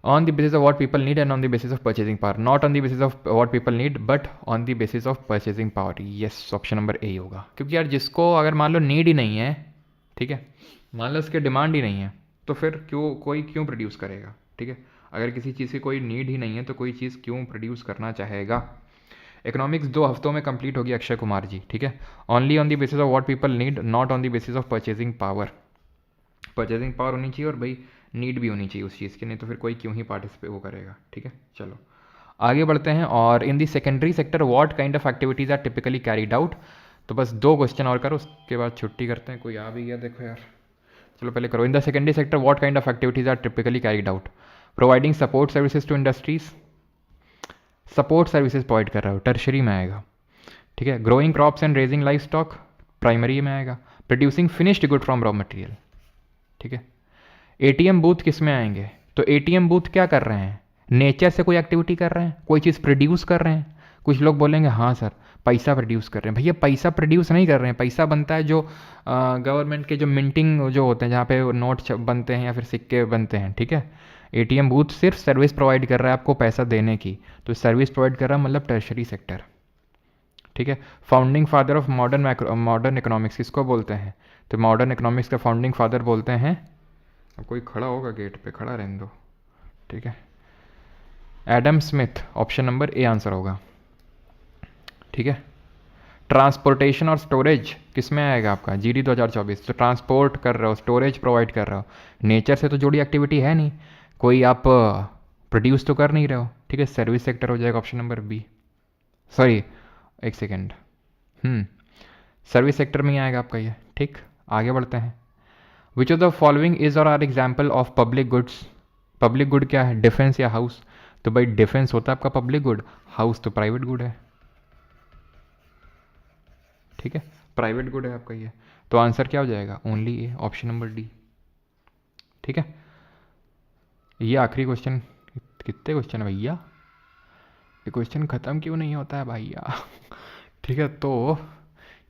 on the basis of what people need and on the basis of purchasing power, not on the basis of what people need but on the basis of purchasing power। yes, option number ए होगा, क्योंकि यार जिसको अगर मान लो need ही नहीं है, ठीक है, मान लो उसकी डिमांड ही नहीं है, तो फिर कोई क्यों प्रोड्यूस करेगा, ठीक है। अगर किसी चीज़ की कोई नीड ही नहीं है तो कोई चीज़ क्यों प्रोड्यूस करना चाहेगा। इकोनॉमिक्स 2 हफ्तों में कंप्लीट होगी अक्षय कुमार जी, ठीक है। Only on the basis of what people need, not on the basis of purchasing power. Purchasing power होनी चाहिए और भाई नीड भी होनी चाहिए उस चीज़ की, नहीं तो फिर कोई क्यों ही पार्टिसिपेट वो करेगा, ठीक है। चलो आगे बढ़ते हैं। और in the secondary sector what kind of activities are typically carried out? तो बस 2 क्वेश्चन और करो, उसके बाद छुट्टी करते हैं। कोई आ भी गया देखो यार, चलो पहले करो। In the secondary sector what kind of activities are typically carried out? Providing support services to industries, support services provide कर रहा हो, टर्शरी में आएगा, ठीक है। Growing crops and raising livestock, primary में आएगा। Producing finished good from raw material, ठीक है। एटीएम बूथ किस में आएंगे? तो एटीएम बूथ क्या कर रहे हैं? नेचर से कोई एक्टिविटी कर रहे हैं, कोई चीज़ प्रोड्यूस कर रहे हैं। कुछ लोग बोलेंगे हाँ सर, पैसा प्रोड्यूस कर रहे हैं। भैया पैसा प्रोड्यूस नहीं कर रहे हैं, पैसा बनता है जो गवर्नमेंट के जो मिंटिंग जो होते हैं, जहाँ पे नोट बनते हैं या फिर सिक्के बनते हैं, ठीक है। एटीएम बूथ सिर्फ सर्विस प्रोवाइड कर रहा है आपको पैसा देने की, तो सर्विस प्रोवाइड कर रहा है मतलब टर्शरी सेक्टर, ठीक है। Founding father of modern economics किसको बोलते हैं? तो मॉडर्न इकोनॉमिक्स का फाउंडिंग फादर बोलते हैं, अब कोई खड़ा होगा गेट पे, खड़ा रहने दो, ठीक है, Adam Smith. Option number A answer होगा, ठीक है। ट्रांसपोर्टेशन और स्टोरेज किस में आएगा आपका? जीडी 2024। तो ट्रांसपोर्ट कर रहे हो, स्टोरेज प्रोवाइड कर रहे हो, नेचर से तो जुड़ी एक्टिविटी है नहीं कोई, आप प्रोड्यूस तो कर नहीं रहे हो, ठीक है। सर्विस सेक्टर हो जाएगा ऑप्शन नंबर बी, सॉरी एक सेकेंड, सर्विस सेक्टर में ही आएगा आपका ये, ठीक। आगे बढ़ते हैं। Which of the following is और are example of public goods? Public good क्या है? डिफेंस या हाउस? तो भाई डिफेंस होता है आपका पब्लिक गुड, हाउस तो प्राइवेट गुड है, ठीक है, प्राइवेट गुड है आपका ये। तो आंसर क्या हो जाएगा? ओनली ए, ऑप्शन नंबर डी, ठीक है। ये आखिरी क्वेश्चन, कितने क्वेश्चन है भैया? ये क्वेश्चन खत्म क्यों नहीं होता है भैया? ठीक है, तो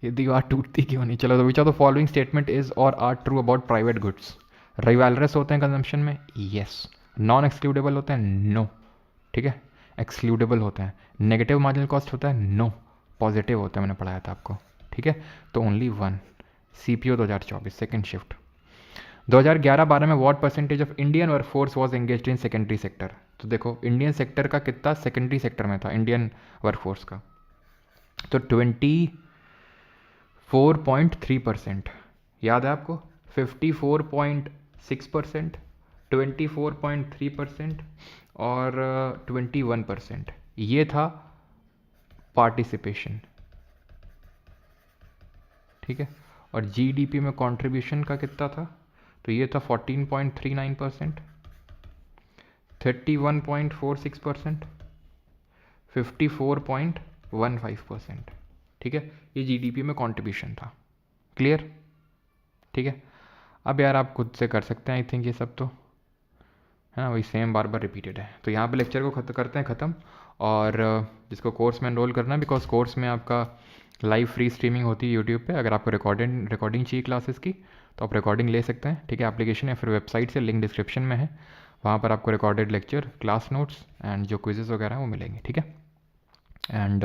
ये दीवार टूटती क्यों नहीं? चलो, तो which of the following statement is और are true about private goods? Rivalrous होते हैं कंजम्पशन में, यस। नॉन एक्सक्लूडेबल होते हैं, नो, ठीक है। एक्सक्लूडेबल होते हैं। नेगेटिव मार्जिनल कॉस्ट होता है, नो। पॉजिटिव होता है, मैंने पढ़ाया था आपको, ठीक है। तो only one. CPO 2024 second shift. 2011-12 में what percentage of Indian workforce was engaged in secondary sector? तो देखो इंडियन सेक्टर का कितना सेकेंडरी सेक्टर में था इंडियन वर्कफोर्स का? तो 24.3%। याद है आपको? 54.6%, 24.3% और 21%, ये था पार्टिसिपेशन, ठीक है। और जीडीपी में कंट्रीब्यूशन का कितना था? तो ये था 14.39%, 31.46%, 54.15%, ठीक है। ये जीडीपी में कंट्रीब्यूशन था। क्लियर? ठीक है। अब यार आप खुद से कर सकते हैं आई थिंक ये सब, तो है ना, वही सेम बार बार रिपीटेड है। तो यहाँ पे लेक्चर को करते हैं ख़त्म। और जिसको कोर्स में एनरोल करना है, बिकॉज कोर्स में आपका लाइव फ्री स्ट्रीमिंग होती है यूट्यूब पे। अगर आपको रिकॉर्डिंग चाहिए क्लासेस की तो आप रिकॉर्डिंग ले सकते हैं, ठीक है। एप्लीकेशन या फिर वेबसाइट से, लिंक डिस्क्रिप्शन में है, वहाँ पर आपको recorded lecture, class notes and जो क्विजेज़ वगैरह हैं वो मिलेंगे, ठीक है। एंड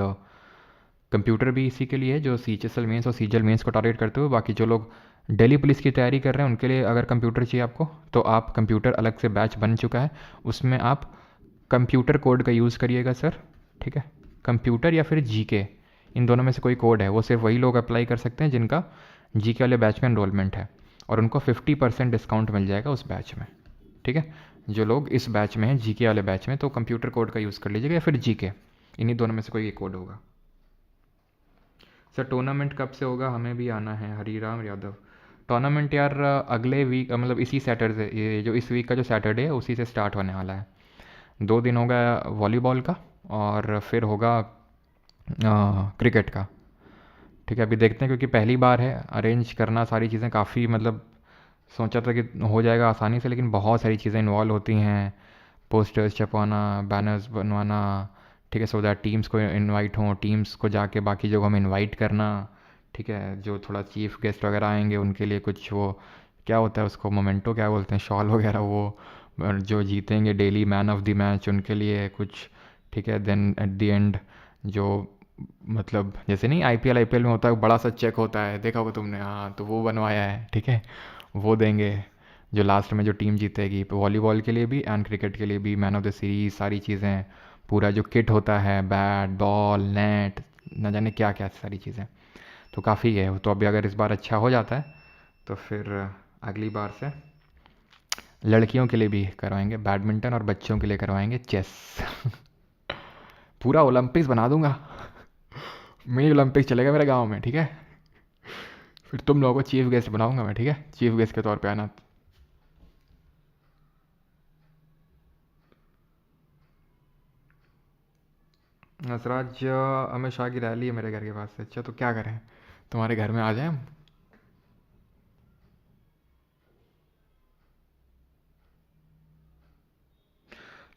कंप्यूटर भी इसी के लिए है, जो CHSL मेंस और CGL मेंस को टारगेट करते हुए। बाकी जो लोग दिल्ली पुलिस की तैयारी कर रहे हैं उनके लिए अगर कंप्यूटर चाहिए आपको, तो आप कंप्यूटर अलग से बैच बन चुका है, उसमें आप कंप्यूटर कोड का यूज़ करिएगा सर, ठीक है। कंप्यूटर या फिर GK, इन दोनों में से कोई कोड है, वो सिर्फ वही लोग अप्लाई कर सकते हैं जिनका GK वाले बैच में एनरोलमेंट है, और उनको 50% डिस्काउंट मिल जाएगा उस बैच में, ठीक है। जो लोग इस बैच में हैं, GK वाले बैच में, तो कंप्यूटर कोड का यूज़ कर लीजिएगा या फिर GK, इन्हीं दोनों में से कोई एक कोड होगा। सर टूर्नामेंट कब से होगा? हमें भी आना है। हरीराम यादव। टूर्नामेंट यार अगले वीक, मतलब इसी सैटरडे, ये जो इस वीक का जो सैटरडे है उसी से स्टार्ट होने वाला है। 2 दिन होगा वॉलीबॉल का और फिर होगा क्रिकेट का, ठीक है। अभी देखते हैं, क्योंकि पहली बार है, अरेंज करना सारी चीज़ें काफ़ी, मतलब सोचा था कि हो जाएगा आसानी से, लेकिन बहुत सारी चीज़ें इन्वॉल्व होती हैं। पोस्टर्स छपवाना, बैनर्स बनवाना, ठीक है, सो दैट टीम्स को इनवाइट हों, टीम्स को जाके बाकी जगहों में इनवाइट करना, ठीक है। जो थोड़ा चीफ गेस्ट वगैरह आएंगे उनके लिए कुछ वो क्या होता है उसको, मोमेंटो क्या बोलते हैं, शॉल वगैरह, वो जो जीतेंगे daily man of the match उनके लिए कुछ, ठीक है। देन एट द एंड जो, मतलब जैसे नहीं IPL में होता है बड़ा सा चेक होता है, देखा होगा तुमने, हाँ, तो वो बनवाया है, ठीक है, वो देंगे जो लास्ट में जो टीम जीतेगी। वॉलीबॉल के लिए भी एंड क्रिकेट के लिए भी, मैन ऑफ द सीरीज, सारी चीज़ें, पूरा जो किट होता है, बैट बॉल नेट, न जाने क्या क्या सारी चीज़ें, तो काफ़ी है। तो अभी अगर इस बार अच्छा हो जाता है तो फिर अगली बार से लड़कियों के लिए भी करवाएंगे बैडमिंटन और बच्चों के लिए करवाएंगे चेस। पूरा ओलंपिक्स बना दूंगा। मिनी ओलंपिक्स चलेगा मेरे गांव में, ठीक है। फिर तुम लोगों को चीफ गेस्ट बनाऊंगा मैं, ठीक है, चीफ गेस्ट के तौर पे आना। नसराज अमित शाह की रैली है मेरे घर के पास से। अच्छा, तो क्या करें, तुम्हारे घर में आ जाए हम?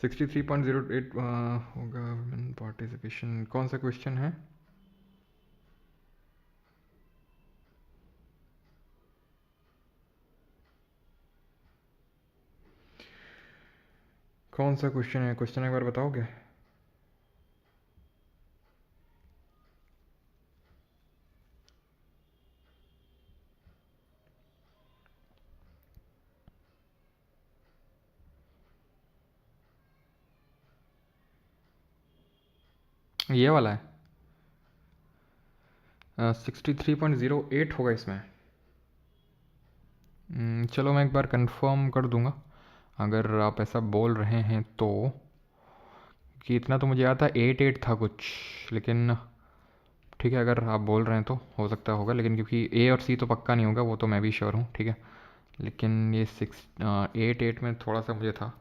$63.08 होगा पार्टिसिपेशन। कौन सा क्वेश्चन है? कौन सा क्वेश्चन है? क्वेश्चन एक बार बताओगे? ये वाला है। 63.08 होगा इसमें। चलो मैं एक बार कंफर्म कर दूंगा अगर आप ऐसा बोल रहे हैं तो, कि इतना तो मुझे याद था 88 था कुछ, लेकिन ठीक है अगर आप बोल रहे हैं तो हो सकता होगा, लेकिन क्योंकि ए और सी तो पक्का नहीं होगा, वो तो मैं भी श्योर हूँ, ठीक है। लेकिन ये 88 में थोड़ा सा मुझे था।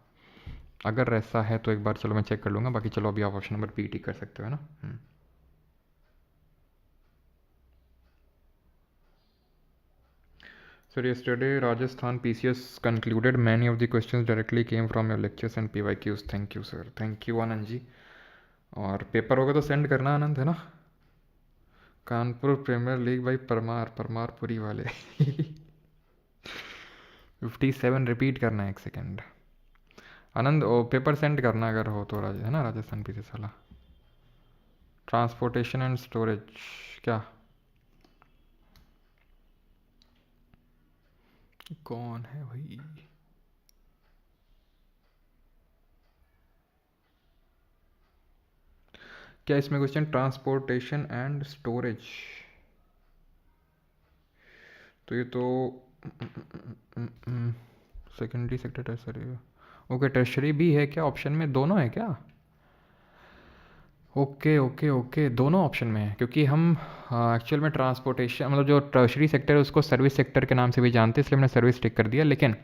अगर ऐसा है तो एक बार चलो मैं चेक कर लूँगा, बाकी चलो अभी आप ऑप्शन नंबर बी टिक कर सकते हो, है ना। Sir, yesterday Rajasthan PCS concluded many of the questions directly came from your lectures and PYQs. Thank you sir. Thank you Anand ji. और पेपर होगा तो सेंड करना आनंद, है ना। कानपुर प्रीमियर लीग भाई, परमार परमारपुरी वाले 57 रिपीट करना है, एक सेकेंड। आनंद ओ पेपर सेंड करना अगर हो तो, है ना, राजस्थान PCS वाला। ट्रांसपोर्टेशन एंड स्टोरेज क्या? कौन है भाई? क्या इसमें क्वेश्चन ट्रांसपोर्टेशन एंड स्टोरेज? तो ये तो secondary sector, tertiary. Okay, tertiary भी है क्या ऑप्शन में? दोनों है क्या? ओके ओके ओके, दोनों ऑप्शन में है, क्योंकि हम एक्चुअल में ट्रांसपोर्टेशन मतलब जो टर्शरी सेक्टर है उसको सर्विस सेक्टर के नाम से भी जानते हैं, इसलिए हमने सर्विस टिक कर दिया। लेकिन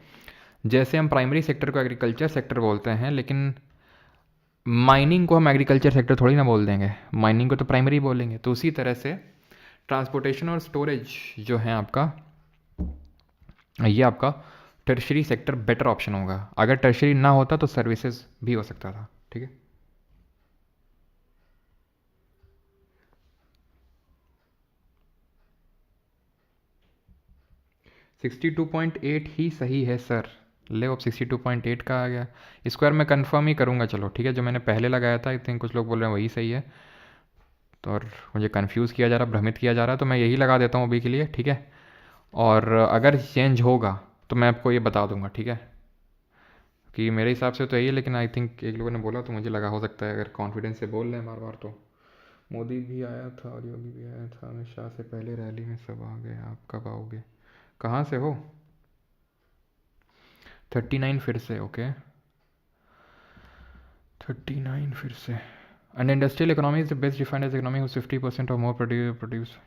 जैसे हम प्राइमरी सेक्टर को एग्रीकल्चर सेक्टर बोलते हैं, लेकिन माइनिंग को हम एग्रीकल्चर सेक्टर थोड़ी ना बोल देंगे, माइनिंग को तो प्राइमरी बोलेंगे। तो उसी तरह से ट्रांसपोर्टेशन और स्टोरेज जो है आपका, ये आपका टर्शरी सेक्टर बेटर ऑप्शन होगा। अगर टर्शरी ना होता तो सर्विसेज भी हो सकता था, ठीक है। 62.8 ही सही है सर। ले अब 62.8 का आ गया। स्क्वायर मैं कंफर्म ही करूँगा, चलो ठीक है। जो मैंने पहले लगाया था, आई थिंक कुछ लोग बोल रहे हैं वही सही है, तो और मुझे कंफ्यूज किया जा रहा, भ्रमित किया जा रहा, तो मैं यही लगा देता हूँ अभी के लिए, ठीक है। और अगर चेंज होगा तो मैं आपको ये बता दूंगा, ठीक है। कि मेरे हिसाब से तो यही है, लेकिन आई थिंक एक लोगों ने बोला तो मुझे लगा हो सकता है, अगर कॉन्फिडेंस से बोल रहे हैं बार बार तो। मोदी भी आया था और योगी भी आया था, अमित शाह से पहले रैली में सब आ गए, आप कब आओगे? कहाँ से हो? 39 फिर से, ओके। 39 फिर से। And industrial economy is the best defined as economy 50% और मोर प्रोड्यूस।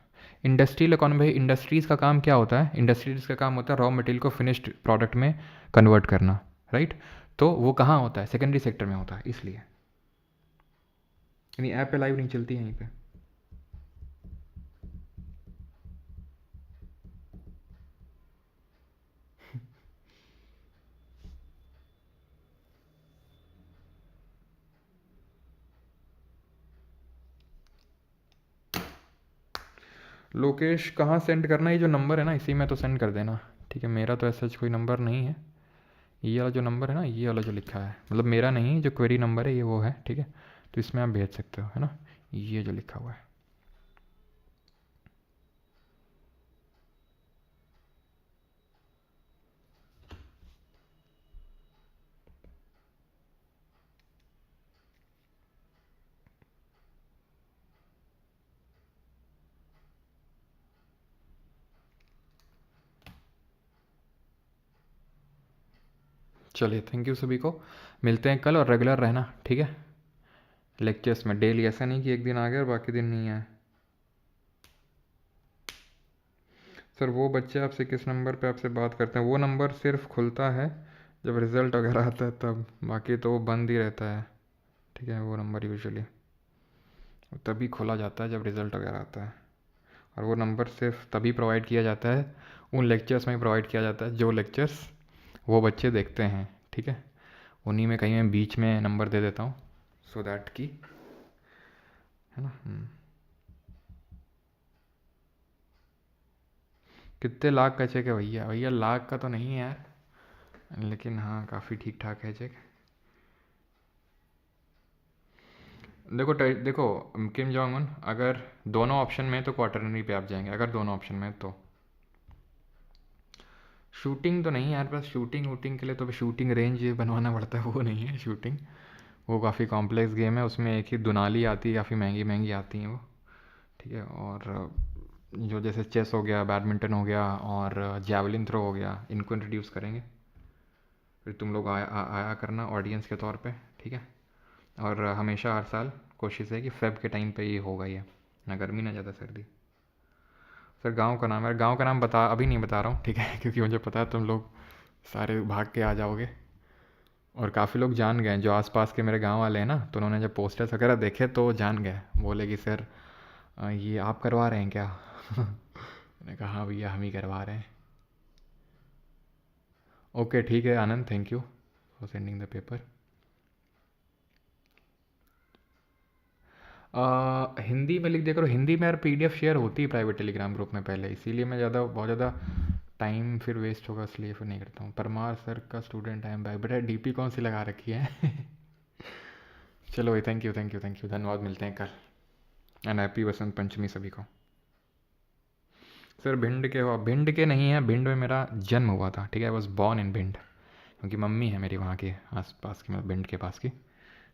इंडस्ट्रियल इकोनॉमी भाई, इंडस्ट्रीज़ का काम क्या होता है? इंडस्ट्रीज़ का काम होता है रॉ मटेरियल को फिनिश्ड प्रोडक्ट में कन्वर्ट करना, राइट। तो वो कहाँ होता है? सेकेंडरी सेक्टर में होता है, इसलिए। यानी ऐप पे लाइव नहीं चलती है यहीं पे। लोकेश कहाँ सेंड करना है? ये जो नंबर है ना, इसी में तो सेंड कर देना, ठीक है। मेरा तो ऐसा कोई नंबर नहीं है। ये वाला जो नंबर है ना, ये वाला जो लिखा है, मतलब मेरा नहीं, जो क्वेरी नंबर है ये वो है, ठीक है। तो इसमें आप भेज सकते हो, है ना, ये जो लिखा हुआ है। चलिए, थैंक यू सभी को। मिलते हैं कल, और रेगुलर रहना, ठीक है। लेक्चर्स में डेली, ऐसा नहीं कि एक दिन आ गया और बाकी दिन नहीं आए। सर वो बच्चे आपसे किस नंबर पे आपसे बात करते हैं? वो नंबर सिर्फ खुलता है जब रिज़ल्ट वगैरह आता है तब, बाकी तो वो बंद ही रहता है, ठीक है। वो नंबर यूजुअली तभी खोला जाता है जब रिज़ल्ट वगैरह आता है। और वो नंबर सिर्फ तभी प्रोवाइड किया जाता है, उन लेक्चर्स में ही प्रोवाइड किया जाता है जो लेक्चर्स वो बच्चे देखते हैं, ठीक है। उन्हीं में कहीं मैं बीच में नंबर दे देता हूँ, सो दैट की, है ना। कितने लाख का चेक है भैया? भैया लाख का तो नहीं है यार, लेकिन हाँ काफ़ी ठीक ठाक है चेक। देखो देखो, किम जोंग उन अगर दोनों ऑप्शन में तो क्वार्टरनरी पे आप जाएंगे, अगर दोनों ऑप्शन में तो। शूटिंग तो नहीं यार, बस शूटिंग वूटिंग के लिए तो शूटिंग रेंज बनवाना पड़ता है, वो नहीं है शूटिंग। वो काफ़ी कॉम्प्लेक्स गेम है, उसमें एक ही दुनाली आती है, काफ़ी महंगी महंगी आती हैं वो। ठीक है। और जो जैसे चेस हो गया, बैडमिंटन हो गया और जैवलिन थ्रो हो गया, इनको इंट्रोड्यूस करेंगे। फिर तुम लोग आया करना ऑडियंस के तौर पे, ठीक है। और हमेशा हर साल कोशिश है कि फेब के टाइम पे ये होगा, ये ना गर्मी ना ज़्यादा सर्दी। सर गांव का नाम है, गांव का नाम बता अभी नहीं बता रहा हूँ, ठीक है क्योंकि मुझे पता है तुम लोग सारे भाग के आ जाओगे। और काफ़ी लोग जान गए जो आसपास के मेरे गांव वाले हैं ना, तो उन्होंने जब पोस्टर्स वगैरह देखे तो जान गए, बोले कि सर ये आप करवा रहे हैं क्या? मैंने कहा हाँ भैया हम ही करवा रहे हैं। ओके ठीक है Anand, thank you for sending the paper. Hindi में लिख दिया करो, हिंदी में यार पीडीएफ शेयर होती है प्राइवेट टेलीग्राम ग्रुप में पहले, इसीलिए मैं ज़्यादा बहुत ज़्यादा टाइम फिर वेस्ट होगा, इसलिए फिर नहीं करता हूँ। परमार सर का स्टूडेंट आई एम बैक, बेटा डीपी कौन सी लगा रखी है? चलो भाई, thank you thank you thank you, धन्यवाद, मिलते हैं कल। एंड हैप्पी बसंत पंचमी सभी को। सर भिंड के हो? भिंड के नहीं है, भिंड में मेरा जन्म हुआ था, ठीक है, I was born in Bhind, क्योंकि मम्मी है मेरी वहाँ की आस पास की, मतलब भिंड के पास की।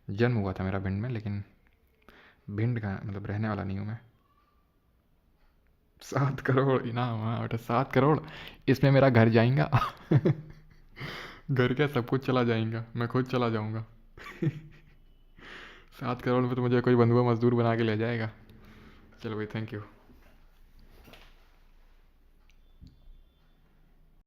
जन्म हुआ था मेरा भिंड में, लेकिन भिंड का मतलब रहने वाला नहीं हूँ मैं। 7 करोड़ इनाम, हाँ बेटा 7 करोड़, इसमें मेरा घर जाएगा। घर क्या, सब कुछ चला जाएगा, मैं खुद चला जाऊँगा। 7 करोड़ में तो मुझे कोई बंधुआ मजदूर बना के ले जाएगा। चलो भाई, थैंक यू।